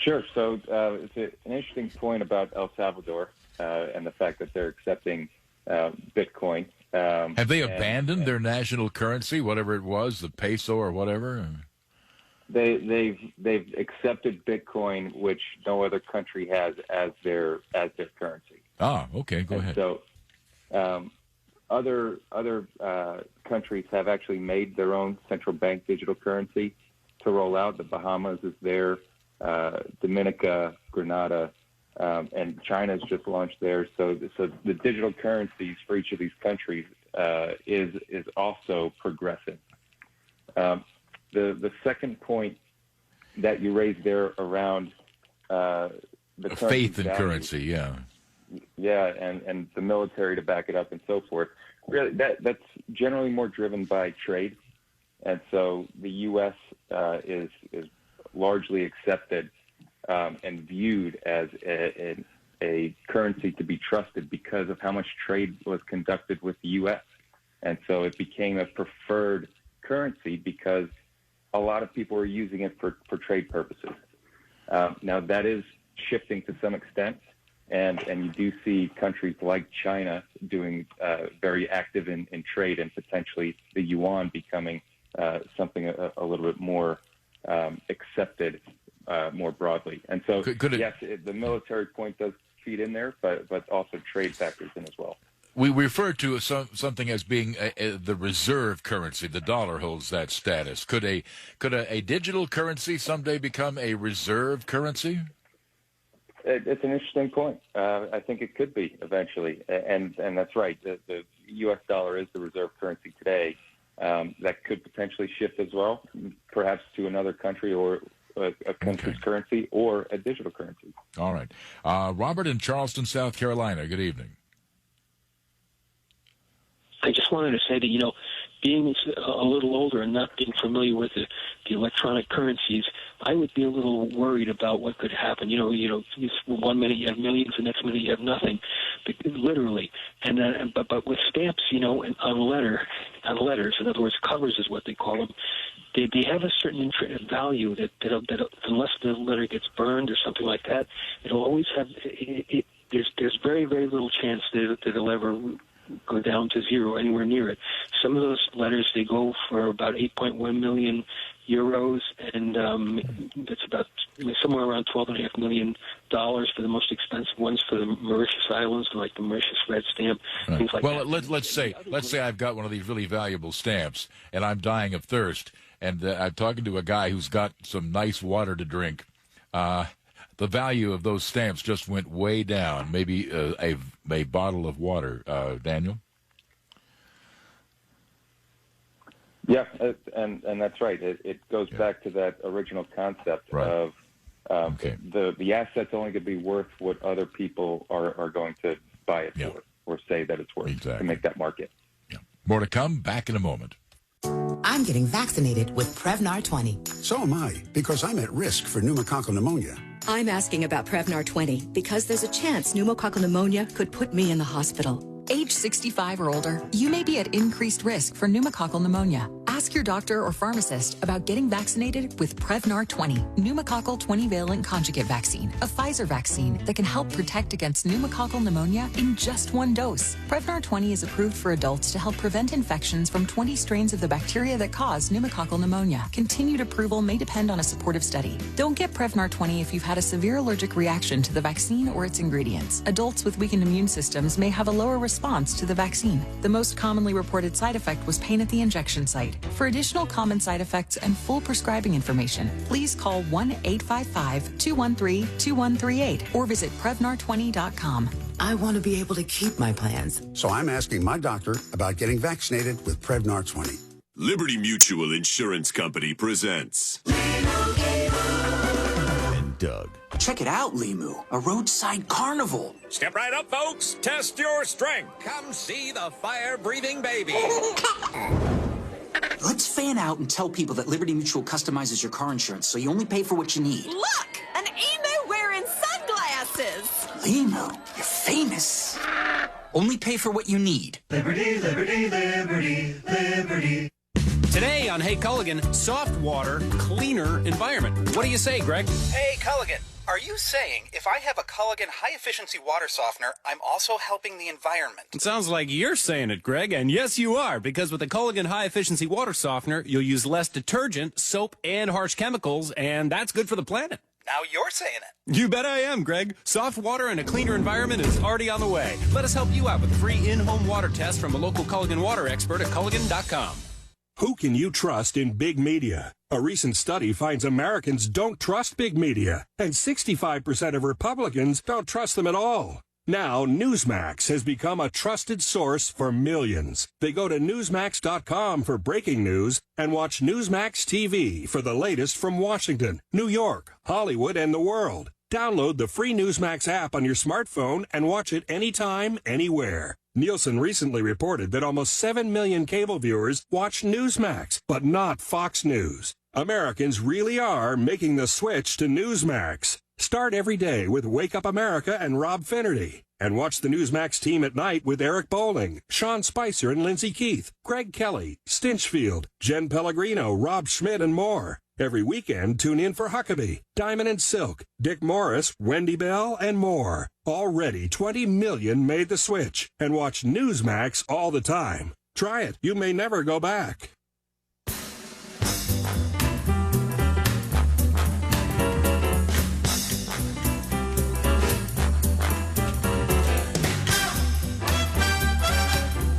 Sure. So it's an interesting point about El Salvador and the fact that they're accepting Bitcoin. Have they abandoned their national currency, whatever it was, the peso or whatever? They've accepted Bitcoin, which no other country has as their currency. Ah, okay, go ahead. So other countries have actually made their own central bank digital currency to roll out. The Bahamas is there, Dominica, Grenada, and China's just launched theirs. So the digital currencies for each of these countries is also progressing. The second point that you raised there around the faith in value, currency, yeah, and the military to back it up and so forth. Really, that's generally more driven by trade, and so the U.S. is largely accepted and viewed as a currency to be trusted because of how much trade was conducted with the U.S. And so it became a preferred currency because a lot of people are using it for trade purposes. Now, that is shifting to some extent, and you do see countries like China doing very active in trade, and potentially the yuan becoming something a little bit more accepted more broadly. And so, yes, the military point does feed in there, but also trade factors in as well. We refer to something as being the reserve currency. The dollar holds that status. Could a digital currency someday become a reserve currency? It's an interesting point. I think it could be eventually, and that's right. The U.S. dollar is the reserve currency today. That could potentially shift as well, perhaps to another country or a country's currency or a digital currency. All right. Robert in Charleston, South Carolina, good evening. I just wanted to say that, being a little older and not being familiar with the electronic currencies, I would be a little worried about what could happen. One minute you have millions, the next minute you have nothing, literally. And but with stamps, on letters, in other words, covers is what they call them. They have a certain value that unless the letter gets burned or something like that, it'll always have. There's very, very little chance that it'll ever go down to zero anywhere near it. Some of those letters, they go for about 8.1 million euros, and that's about somewhere around $12.5 million for the most expensive ones for the Mauritius Islands, like the Mauritius red stamp, things like that. Well, let's say I've got one of these really valuable stamps, and I'm dying of thirst, and I'm talking to a guy who's got some nice water to drink. The value of those stamps just went way down. Maybe a bottle of water, Daniel. Yeah, and that's right. It goes back to that original concept of the asset's only going to be worth what other people are going to buy it for or say that it's worth to make that market. Yeah. More to come. Back in a moment. I'm getting vaccinated with Prevnar 20. So am I, because I'm at risk for pneumococcal pneumonia. I'm asking about Prevnar 20 because there's a chance pneumococcal pneumonia could put me in the hospital. Age 65 or older, you may be at increased risk for pneumococcal pneumonia. Ask your doctor or pharmacist about getting vaccinated with Prevnar 20, pneumococcal 20-valent conjugate vaccine, a Pfizer vaccine that can help protect against pneumococcal pneumonia in just one dose. Prevnar 20 is approved for adults to help prevent infections from 20 strains of the bacteria that cause pneumococcal pneumonia. Continued approval may depend on a supportive study. Don't get Prevnar 20 if you've had a severe allergic reaction to the vaccine or its ingredients. Adults with weakened immune systems may have a lower response to the vaccine. The most commonly reported side effect was pain at the injection site. For additional common side effects and full prescribing information, please call 1-855-213-2138 or visit Prevnar20.com. I want to be able to keep my plans. So I'm asking my doctor about getting vaccinated with Prevnar 20. Liberty Mutual Insurance Company presents And Doug. Check it out, Limu, a roadside carnival. Step right up, folks. Test your strength. Come see the fire-breathing baby. Let's fan out and tell people that Liberty Mutual customizes your car insurance so you only pay for what you need. Look, an emu wearing sunglasses. Limu, you're famous. Only pay for what you need. Liberty, liberty, liberty, liberty. Today on Hey Culligan, soft water, cleaner environment. What do you say, Greg? Hey Culligan, are you saying if I have a Culligan high-efficiency water softener, I'm also helping the environment? It sounds like you're saying it, Greg, and yes, you are, because with the Culligan high-efficiency water softener, you'll use less detergent, soap, and harsh chemicals, and that's good for the planet. Now you're saying it. You bet I am, Greg. Soft water and a cleaner environment is already on the way. Let us help you out with a free in-home water test from a local Culligan water expert at Culligan.com. Who can you trust in big media? A recent study finds Americans don't trust big media, and 65% of Republicans don't trust them at all. Now, Newsmax has become a trusted source for millions. They go to Newsmax.com for breaking news and watch Newsmax TV for the latest from Washington, New York, Hollywood, and the world. Download the free Newsmax app on your smartphone and watch it anytime, anywhere. Nielsen recently reported that almost 7 million cable viewers watch Newsmax, but not Fox News. Americans really are making the switch to Newsmax. Start every day with Wake Up America and Rob Finnerty. And watch the Newsmax team at night with Eric Bowling, Sean Spicer and Lindsey Keith, Greg Kelly, Stinchfield, Jen Pellegrino, Rob Schmidt, and more. Every weekend, tune in for Huckabee, Diamond and Silk, Dick Morris, Wendy Bell, and more. Already 20 million made the switch and watch Newsmax all the time. Try it. You may never go back.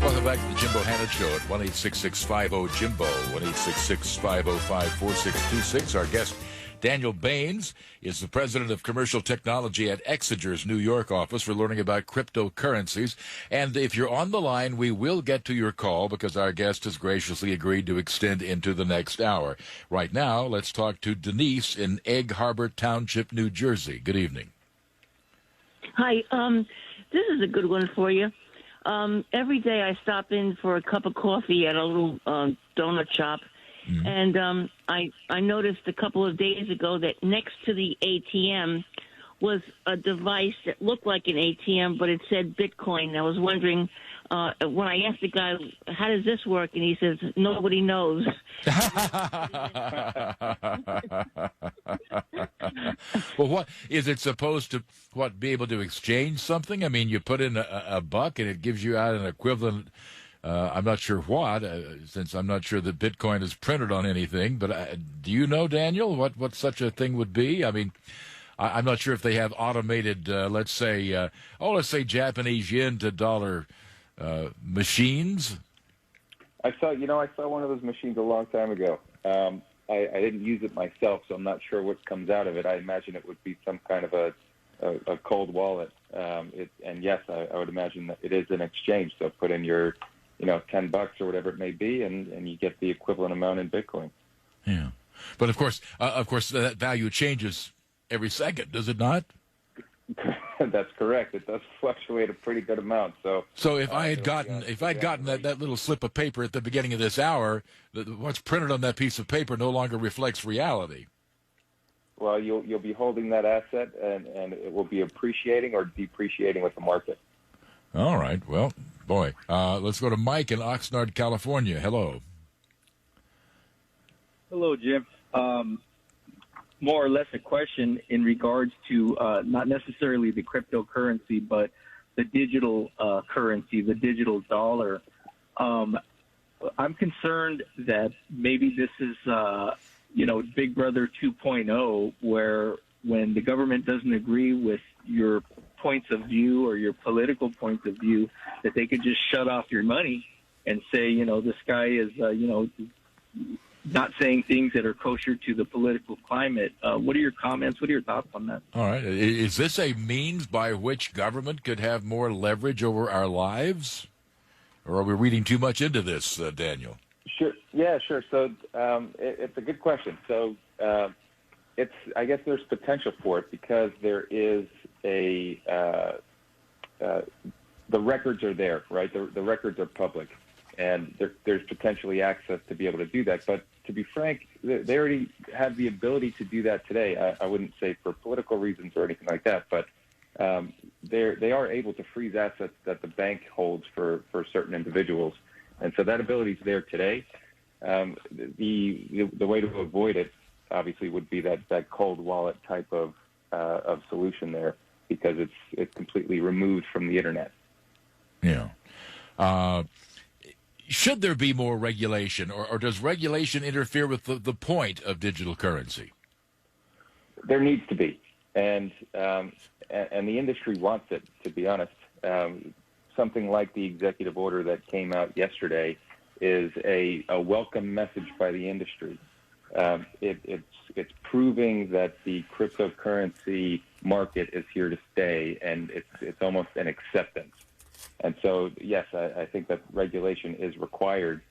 Welcome back to the Jim Bohannon Show at 1-866-50-JIMBO, 1-866-505-4626. Our guest, Daniel Baines, is the president of commercial technology at Exeger's New York office. We're learning about cryptocurrencies. And if you're on the line, we will get to your call because our guest has graciously agreed to extend into the next hour. Right now, let's talk to Denise in Egg Harbor Township, New Jersey. Good evening. Hi. This is a good one for you. Every day I stop in for a cup of coffee at a little donut shop, and I noticed a couple of days ago that next to the ATM was a device that looked like an ATM, but it said Bitcoin. I was wondering, when I asked the guy, how does this work? And he says, nobody knows. Well, what is it supposed to, be able to exchange something? I mean, you put in a buck and it gives you out an equivalent, I'm not sure what, since I'm not sure that Bitcoin is printed on anything, but do you know, Daniel, what such a thing would be? I mean, I'm not sure if they have automated, let's say Japanese yen to dollar machines. I saw one of those machines a long time ago. I didn't use it myself, so I'm not sure what comes out of it. I imagine it would be some kind of a cold wallet. And yes, I would imagine that it is an exchange. So put in your, $10 or whatever it may be, and you get the equivalent amount in Bitcoin. Yeah, but of course, that value changes every second, does it not? That's correct. It does fluctuate a pretty good amount. So if I'd gotten that little slip of paper at the beginning of this hour, what's printed on that piece of paper no longer reflects reality. Well, you'll be holding that asset, and it will be appreciating or depreciating with the market. All right. Well, boy, let's go to Mike in Oxnard, California. Hello. Hello, Jim. More or less a question in regards to not necessarily the cryptocurrency, but the digital currency, the digital dollar. I'm concerned that maybe this is, Big Brother 2.0, where when the government doesn't agree with your points of view or your political points of view, that they could just shut off your money and say, this guy is, not saying things that are kosher to the political climate. What are your comments? What are your thoughts on that? All right. Is this a means by which government could have more leverage over our lives? Or are we reading too much into this, Daniel? Sure. Yeah, sure. So it's a good question. So I guess there's potential for it because there is the records are there, right? The records are public, and there's potentially access to be able to do that. But to be frank, they already have the ability to do that today. I wouldn't say for political reasons or anything like that, but they are able to freeze assets that the bank holds for certain individuals, and so that ability is there today. The way to avoid it, obviously, would be that cold wallet type of solution there, because it's completely removed from the internet. Yeah. Should there be more regulation, or does regulation interfere with the point of digital currency? There needs to be, and the industry wants it, to be honest. Something like the executive order that came out yesterday is a welcome message by the industry. It's proving that the cryptocurrency market is here to stay, and it's almost an acceptance. And so, yes, I think that regulation is required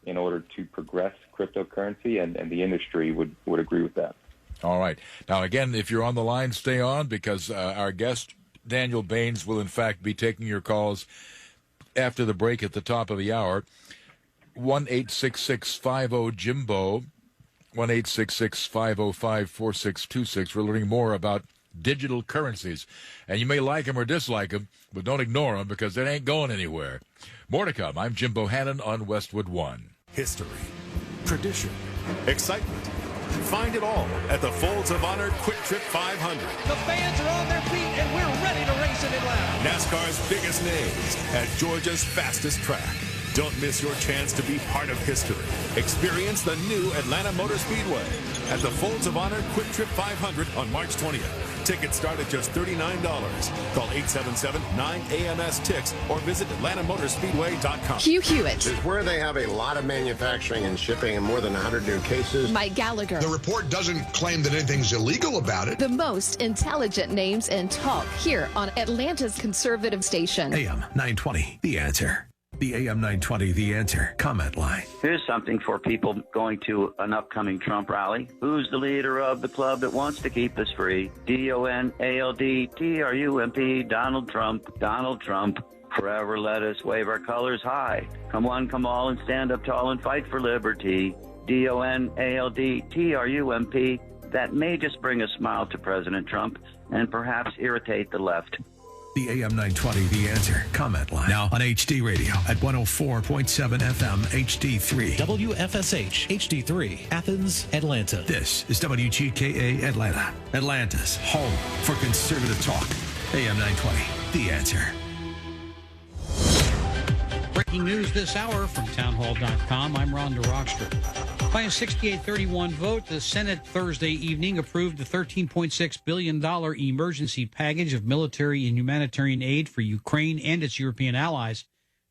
in order to progress cryptocurrency, and the industry would agree with that. All right. Now, again, if you're on the line, stay on, because our guest, Daniel Baines, will, in fact, be taking your calls after the break at the top of the hour. 1-866-50-JIMBO, 1-866-505-4626. We're learning more about digital currencies. And you may like them or dislike them, but don't ignore them, because they ain't going anywhere. More to come. I'm Jim Bohannon on Westwood One. History, tradition, excitement. Find it all at the Folds of Honor Quick Trip 500. The fans are on their feet, and we're ready to race in Atlanta. NASCAR's biggest names at Georgia's fastest track. Don't miss your chance to be part of history. Experience the new Atlanta Motor Speedway at the Folds of Honor Quick Trip 500 on March 20th. Tickets start at just $39. Call 877-9AMS-TICKS or visit AtlantaMotorspeedway.com. Hugh Hewitt. Is where they have a lot of manufacturing and shipping and more than 100 new cases. Mike Gallagher. The report doesn't claim that anything's illegal about it. The most intelligent names and talk here on Atlanta's conservative station. AM 920, The Answer. The AM 920, The Answer comment line. Here's something for people going to an upcoming Trump rally. Who's the leader of the club that wants to keep us free? DONALD-TRUMP, Donald Trump, Donald Trump. Forever let us wave our colors high. Come one, come all, and stand up tall and fight for liberty. DONALD-TRUMP. That may just bring a smile to President Trump and perhaps irritate the left. The AM 920, The Answer comment line. Now on HD Radio at 104.7 FM HD3. WFSH HD3, Athens, Atlanta. This is WGKA Atlanta, Atlanta's home for conservative talk. AM 920, The Answer. Breaking news this hour from townhall.com. I'm Ron DeRockstra. By a 68-31 vote, the Senate Thursday evening approved the $13.6 billion emergency package of military and humanitarian aid for Ukraine and its European allies,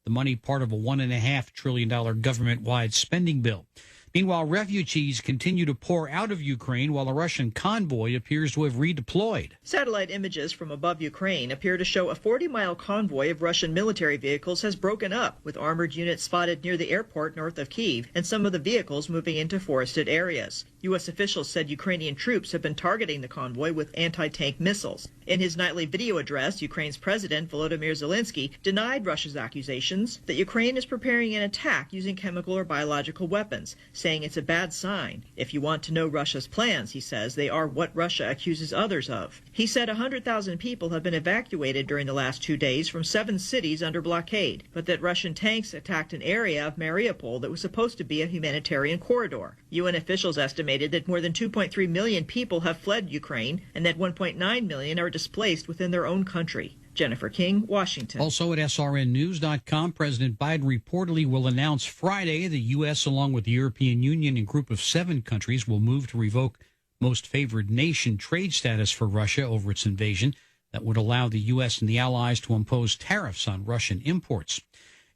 the money part of a $1.5 trillion government-wide spending bill. Meanwhile, refugees continue to pour out of Ukraine while a Russian convoy appears to have redeployed. Satellite images from above Ukraine appear to show a 40-mile convoy of Russian military vehicles has broken up, with armored units spotted near the airport north of Kyiv and some of the vehicles moving into forested areas. U.S. officials said Ukrainian troops have been targeting the convoy with anti-tank missiles. In his nightly video address, Ukraine's President Volodymyr Zelensky denied Russia's accusations that Ukraine is preparing an attack using chemical or biological weapons, saying it's a bad sign. If you want to know Russia's plans, he says, they are what Russia accuses others of. He said 100,000 people have been evacuated during the last 2 days from 7 cities under blockade, but that Russian tanks attacked an area of Mariupol that was supposed to be a humanitarian corridor. UN officials estimated that more than 2.3 million people have fled Ukraine and that 1.9 million are displaced within their own country. Jennifer King, Washington. Also at srnnews.com, President Biden reportedly will announce Friday the U.S., along with the European Union and Group of 7 countries, will move to revoke most favored nation trade status for Russia over its invasion. That would allow the U.S. and the allies to impose tariffs on Russian imports.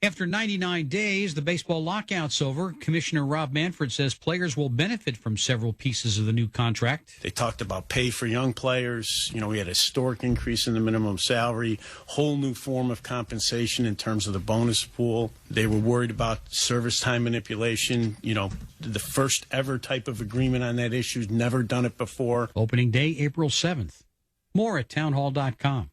After 99 days, the baseball lockout's over. Commissioner Rob Manfred says players will benefit from several pieces of the new contract. They talked about pay for young players. We had a historic increase in the minimum salary, whole new form of compensation in terms of the bonus pool. They were worried about service time manipulation. The first ever type of agreement on that issue, never done it before. Opening day, April 7th. More at townhall.com.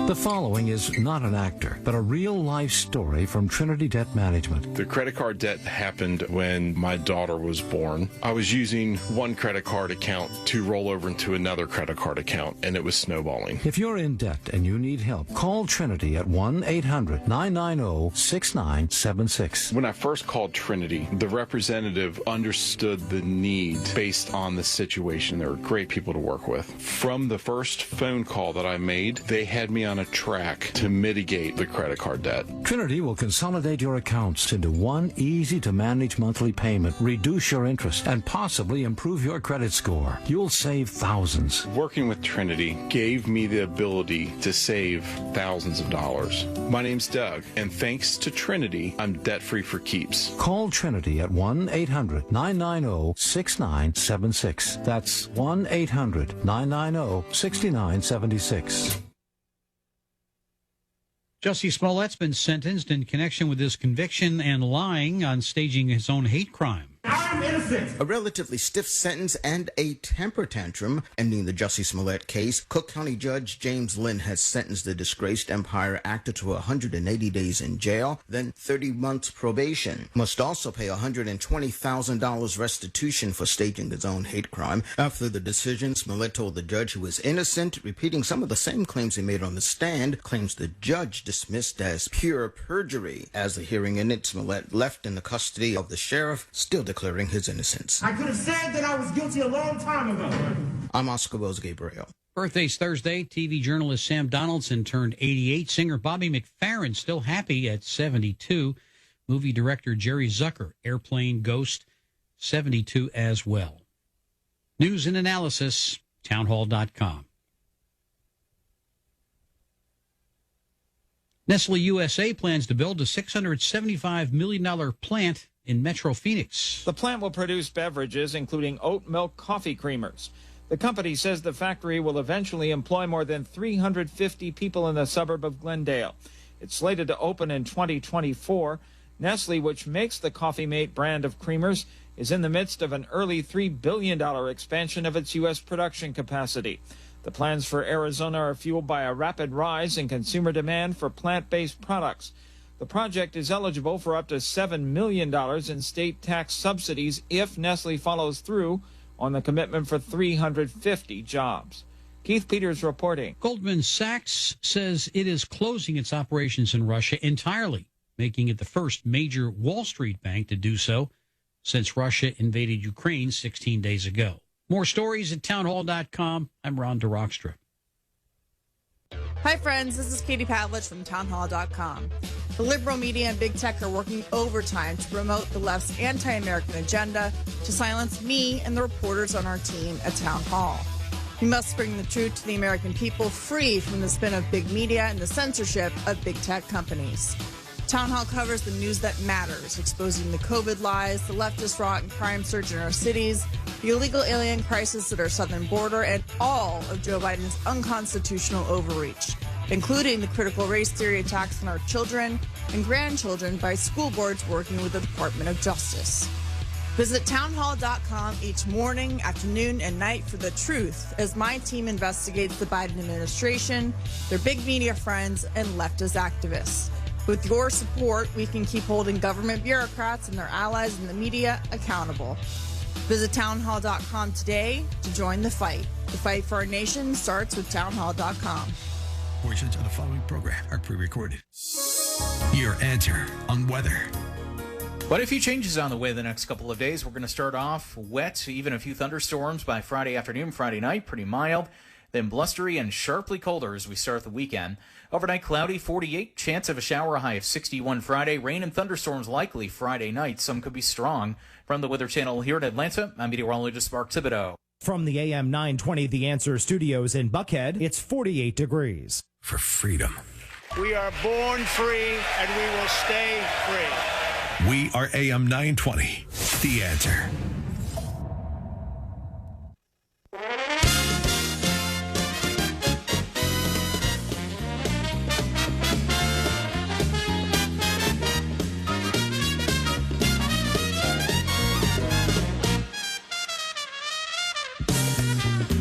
The following is not an actor, but a real-life story from Trinity Debt Management. The credit card debt happened when my daughter was born. I was using one credit card account to roll over into another credit card account, and it was snowballing. If you're in debt and you need help, call Trinity at 1-800-990-6976. When I first called Trinity, the representative understood the need based on the situation. They were great people to work with. From the first phone call that I made, they had me on a track to mitigate the credit card debt. Trinity will consolidate your accounts into one easy-to-manage monthly payment, reduce your interest, and possibly improve your credit score. You'll save thousands. Working with Trinity gave me the ability to save thousands of dollars. My name's Doug, and thanks to Trinity, I'm debt-free for keeps. Call Trinity at 1-800-990-6976. That's 1-800-990-6976. Jussie Smollett's been sentenced in connection with his conviction and lying on staging his own hate crime. I'm innocent. A relatively stiff sentence and a temper tantrum ending the Jussie Smollett case. Cook County Judge James Lynn has sentenced the disgraced Empire actor to 180 days in jail, then 30 months probation. Must also pay $120,000 restitution for staging his own hate crime. After the decision, Smollett told the judge he was innocent, repeating some of the same claims he made on the stand, claims the judge dismissed as pure perjury. As the hearing ended, Smollett left in the custody of the sheriff, still declaring his innocence. I could have said that I was guilty a long time ago. I'm Oscar Wells Gabriel. Birthday's Thursday. TV journalist Sam Donaldson turned 88. Singer Bobby McFerrin still happy at 72. Movie director Jerry Zucker, Airplane, Ghost, 72 as well. News and analysis, townhall.com. Nestle USA plans to build a $675 million plant in Metro Phoenix. The plant will produce beverages, including oat milk coffee creamers. The company says the factory will eventually employ more than 350 people in the suburb of Glendale. It's slated to open in 2024. Nestle, which makes the Coffee Mate brand of creamers, is in the midst of an early $3 billion expansion of its U.S. production capacity. The plans for Arizona are fueled by a rapid rise in consumer demand for plant-based products. The project is eligible for up to $7 million in state tax subsidies if Nestle follows through on the commitment for 350 jobs. Keith Peters reporting. Goldman Sachs says it is closing its operations in Russia entirely, making it the first major Wall Street bank to do so since Russia invaded Ukraine 16 days ago. More stories at townhall.com. I'm Ron DeRockstra. Hi, friends. This is Katie Pavlich from townhall.com. The liberal media and big tech are working overtime to promote the left's anti-American agenda, to silence me and the reporters on our team at Town Hall. We must bring the truth to the American people, free from the spin of big media and the censorship of big tech companies. Town Hall covers the news that matters, exposing the COVID lies, the leftist rot and crime surge in our cities, the illegal alien crisis at our southern border, and all of Joe Biden's unconstitutional overreach, including the critical race theory attacks on our children and grandchildren by school boards working with the Department of Justice. Visit townhall.com each morning, afternoon, and night for the truth as my team investigates the Biden administration, their big media friends, and leftist activists. With your support, we can keep holding government bureaucrats and their allies in the media accountable. Visit townhall.com today to join the fight. The fight for our nation starts with townhall.com. Portions of the following program are pre-recorded. Your answer on weather. Quite a few changes on the way the next couple of days. We're going to start off wet, even a few thunderstorms by Friday afternoon, Friday night, pretty mild. Then blustery and sharply colder as we start the weekend. Overnight cloudy, 48, chance of a shower, a high of 61 Friday. Rain and thunderstorms likely Friday night. Some could be strong. From the Weather Channel here in Atlanta, I'm meteorologist Mark Thibodeau. From the AM 920 The Answer studios in Buckhead, it's 48 degrees. For freedom. We are born free and we will stay free. We are AM 920. The Answer.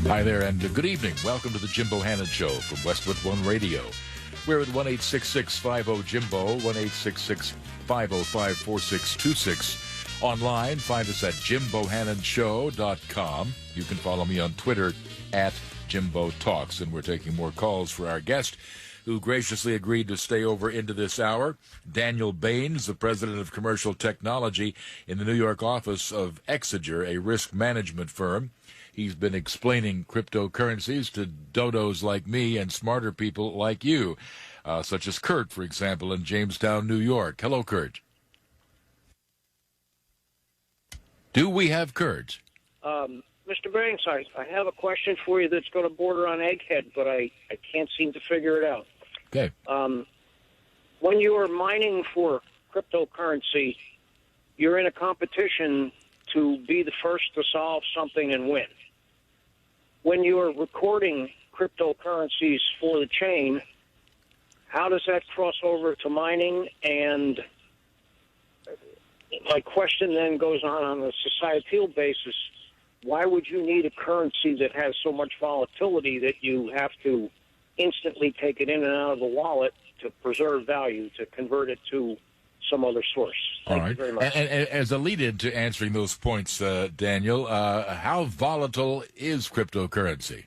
Hi there, and good evening. Welcome to the Jim Bohannon Show from Westwood One Radio. We're at 1-866-50-JIMBO, 1-866-505-4626. Online, find us at JimBohannonShow.com. You can follow me on Twitter at Jimbo Talks, and we're taking more calls for our guest, who graciously agreed to stay over into this hour. Daniel Baines, the president of commercial technology in the New York office of Exeger, a risk management firm. He's been explaining cryptocurrencies to dodos like me and smarter people like you, such as Kurt, for example, in Jamestown, New York. Hello, Kurt. Do we have Kurt? Mr. Banks, I have a question for you that's going to border on egghead, but I can't seem to figure it out. Okay. When you are mining for cryptocurrency, you're in a competition to be the first to solve something and win. When you are recording cryptocurrencies for the chain, how does that cross over to mining? And my question then goes on a societal basis. Why would you need a currency that has so much volatility that you have to instantly take it in and out of the wallet to preserve value, to convert it to some other source? Thank you very much. And as a lead-in to answering those points, Daniel, how volatile is cryptocurrency?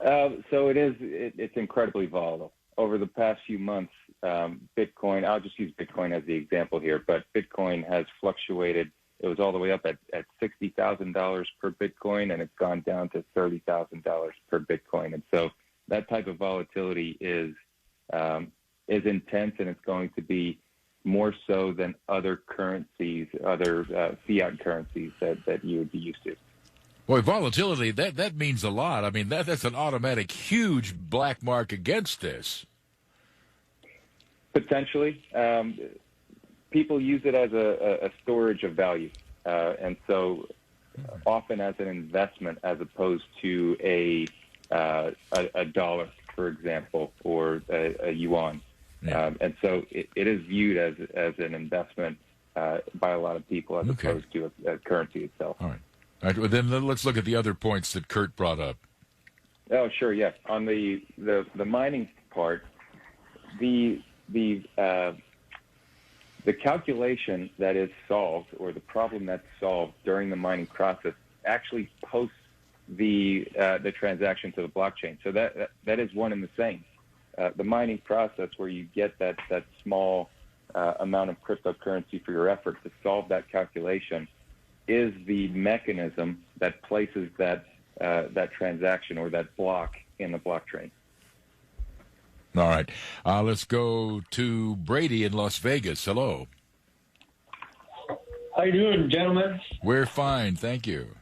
So it's incredibly volatile. Over the past few months, Bitcoin, I'll just use Bitcoin as the example here, but Bitcoin has fluctuated. It was all the way up at $60,000 per Bitcoin, and it's gone down to $30,000 per Bitcoin. And so that type of volatility is intense, and it's going to be more so than other currencies, other fiat currencies that you would be used to. Boy, volatility, that means a lot. I mean, that's an automatic huge black mark against this. Potentially. People use it as a storage of value, and so often as an investment as opposed to a dollar, for example, or a yuan. Yeah. And so it is viewed as an investment by a lot of people as opposed to a currency itself. All right. Well, then let's look at the other points that Kurt brought up. Oh, sure, yeah. On the mining part, the calculation that is solved, or the problem that's solved during the mining process, actually posts the transaction to the blockchain. So that is one and the same. The mining process, where you get that small amount of cryptocurrency for your effort to solve that calculation, is the mechanism that places that transaction or that block in the blockchain. All right. Let's go to Brady in Las Vegas. Hello. How you doing, gentlemen? We're fine, thank you.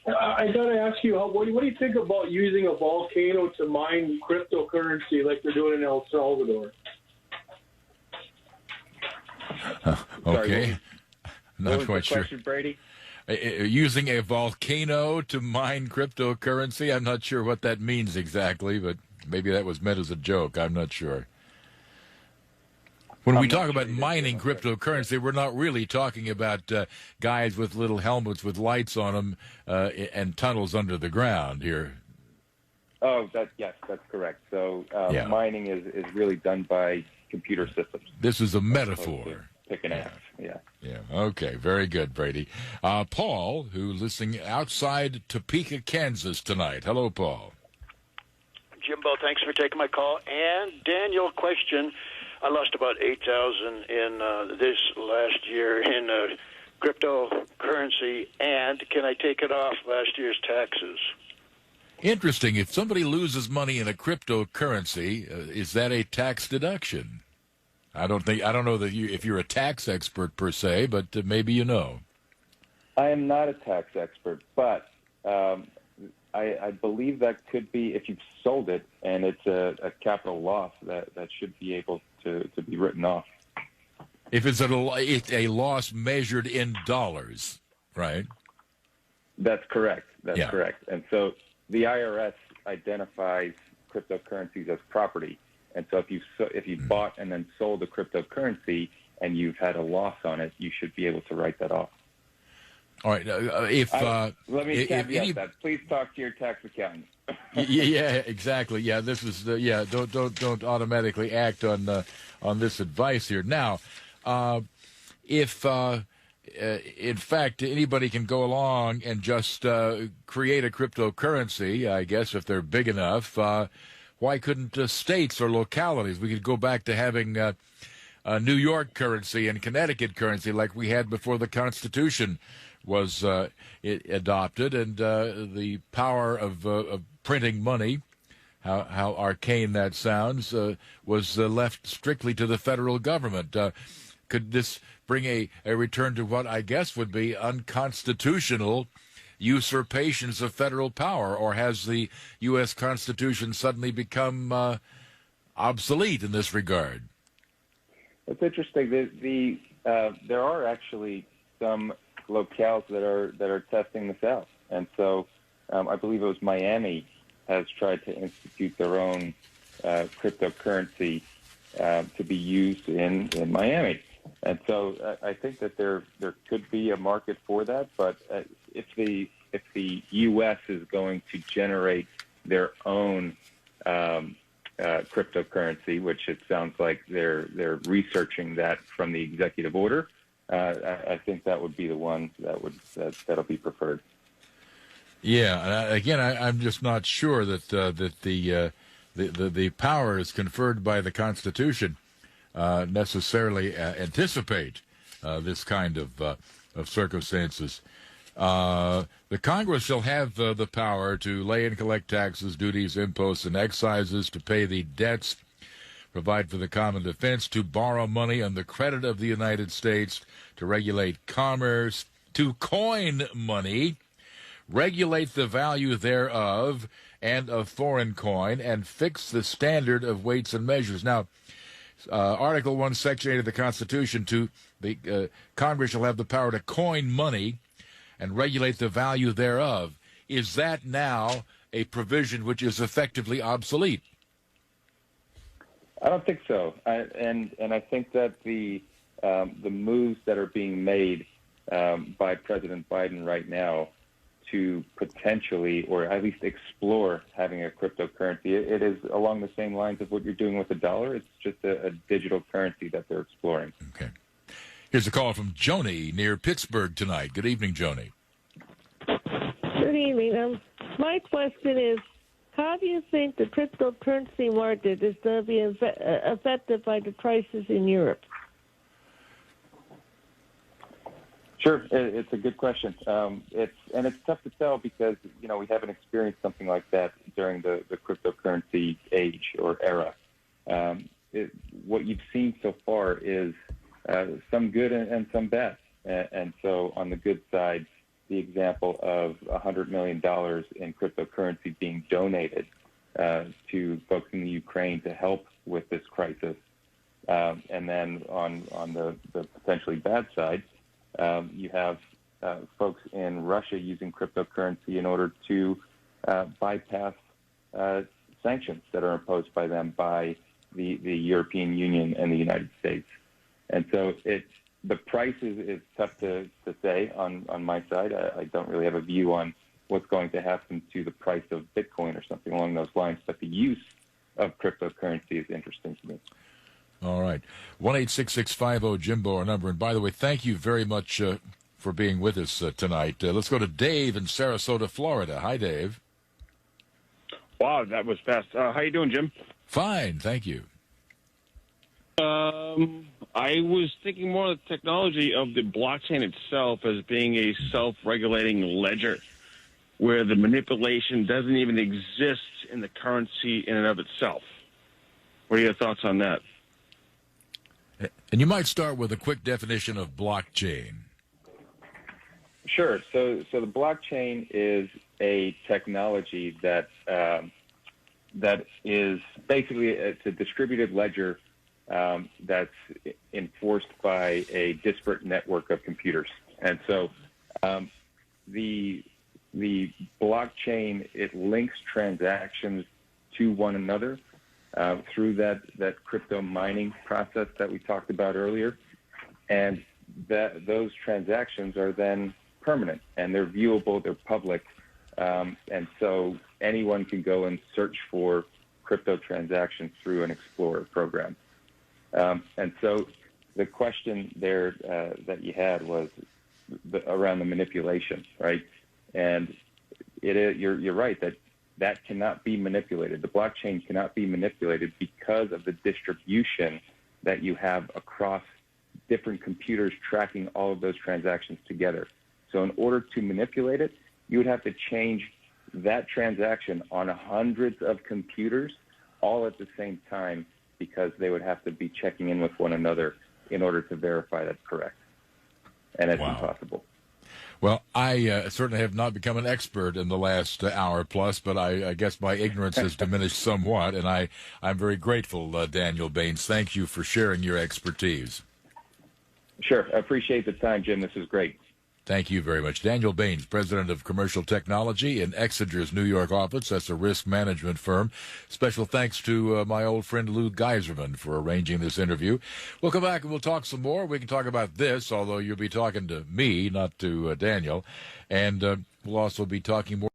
I got to ask you, what do you think about using a volcano to mine cryptocurrency like they're doing in El Salvador? Okay. Not quite sure. Question, Brady? Using a volcano to mine cryptocurrency? I'm not sure what that means exactly, but maybe that was meant as a joke. I'm not sure. When we talk about mining cryptocurrency, we're not really talking about guys with little helmets with lights on them and tunnels under the ground here. Oh, yes, that's correct. So mining is really done by computer systems. This is a metaphor. Pick an axe. Yeah. Yeah. Okay. Very good, Brady. Paul, who's listening outside Topeka, Kansas tonight. Hello, Paul. Jimbo, thanks for taking my call. And Daniel, question. I lost about 8,000 in this last year in cryptocurrency, and can I take it off last year's taxes? Interesting. If somebody loses money in a cryptocurrency, is that a tax deduction? I don't know that if you're a tax expert per se, but maybe you know. I am not a tax expert, but I believe that could be, if you've sold it and it's a capital loss, that should be able to be written off. If it's a loss measured in dollars, right? That's correct. That's correct. And so the IRS identifies cryptocurrencies as property. And so if you bought and then sold a cryptocurrency and you've had a loss on it, you should be able to write that off. All right. Let me caveat that. Please talk to your tax accountant. Yeah, exactly. Yeah, this is don't automatically act on this advice here. Now, if in fact anybody can go along and just create a cryptocurrency, I guess if they're big enough. Why couldn't states or localities? We could go back to having New York currency and Connecticut currency like we had before the Constitution was adopted, and the power of printing money, how arcane that sounds, was left strictly to the federal government. Could this bring a return to what I guess would be unconstitutional usurpations of federal power, or has the U.S. Constitution suddenly become obsolete in this regard? It's interesting. There are actually some locales that are testing this out, and so I believe it was Miami has tried to institute their own cryptocurrency to be used in Miami, and so I think that there could be a market for that, but if the U.S. is going to generate their own cryptocurrency, which it sounds like they're researching that from the executive order, I think that would be the one that'll be preferred. Yeah, again, I'm just not sure that the powers conferred by the Constitution necessarily anticipate this kind of circumstances. The Congress shall have the power to lay and collect taxes, duties, imposts, and excises, to pay the debts, provide for the common defense, to borrow money on the credit of the United States, to regulate commerce, to coin money, regulate the value thereof and of foreign coin, and fix the standard of weights and measures. Now, Article 1, Section 8 of the Constitution, the Congress shall have the power to coin money and regulate the value thereof. Is that now a provision which is effectively obsolete? I don't think so, and I think that the moves that are being made by President Biden right now to potentially, or at least explore having a cryptocurrency, it is along the same lines of what you're doing with the dollar. It's just a digital currency that they're exploring. Okay. Here's a call from Joni near Pittsburgh tonight. Good evening, Joni. Good evening. My question is, how do you think the cryptocurrency market is going to be affected by the crisis in Europe? Sure, it's a good question. It's tough to tell because we haven't experienced something like that during the cryptocurrency age or era. What you've seen so far is some good and some bad. And so on the good side, the example of $100 million in cryptocurrency being donated to folks in the Ukraine to help with this crisis. And then on the potentially bad side, you have folks in Russia using cryptocurrency in order to bypass sanctions that are imposed by them by the European Union and the United States. And so the price is tough to say on my side. I don't really have a view on what's going to happen to the price of Bitcoin or something along those lines. But the use of cryptocurrency is interesting to me. All right. 1-866-50-JIMBO, our number. And by the way, thank you very much for being with us tonight. Let's go to Dave in Sarasota, Florida. Hi, Dave. Wow, that was fast. How you doing, Jim? Fine, thank you. I was thinking more of the technology of the blockchain itself as being a self-regulating ledger where the manipulation doesn't even exist in the currency in and of itself. What are your thoughts on that? And you might start with a quick definition of blockchain. Sure. So the blockchain is a technology that is basically it's a distributed ledger that's enforced by a disparate network of computers. And so the blockchain, it links transactions to one another through that crypto mining process that we talked about earlier. And those transactions are then permanent, and they're viewable, they're public. And so anyone can go and search for crypto transactions through an Explorer program. And so the question there that you had was around the manipulation, right? And you're right that cannot be manipulated. The blockchain cannot be manipulated because of the distribution that you have across different computers tracking all of those transactions together. So in order to manipulate it, you would have to change that transaction on hundreds of computers all at the same time, because they would have to be checking in with one another in order to verify that's correct. And it's impossible. Well, I certainly have not become an expert in the last hour plus, but I guess my ignorance has diminished somewhat, and I'm very grateful, Daniel Baines. Thank you for sharing your expertise. Sure. I appreciate the time, Jim. This is great. Thank you very much. Daniel Baines, President of Commercial Technology in Exeter's New York office. That's a risk management firm. Special thanks to my old friend Lou Geiserman for arranging this interview. We'll come back and we'll talk some more. We can talk about this, although you'll be talking to me, not to Daniel. And we'll also be talking more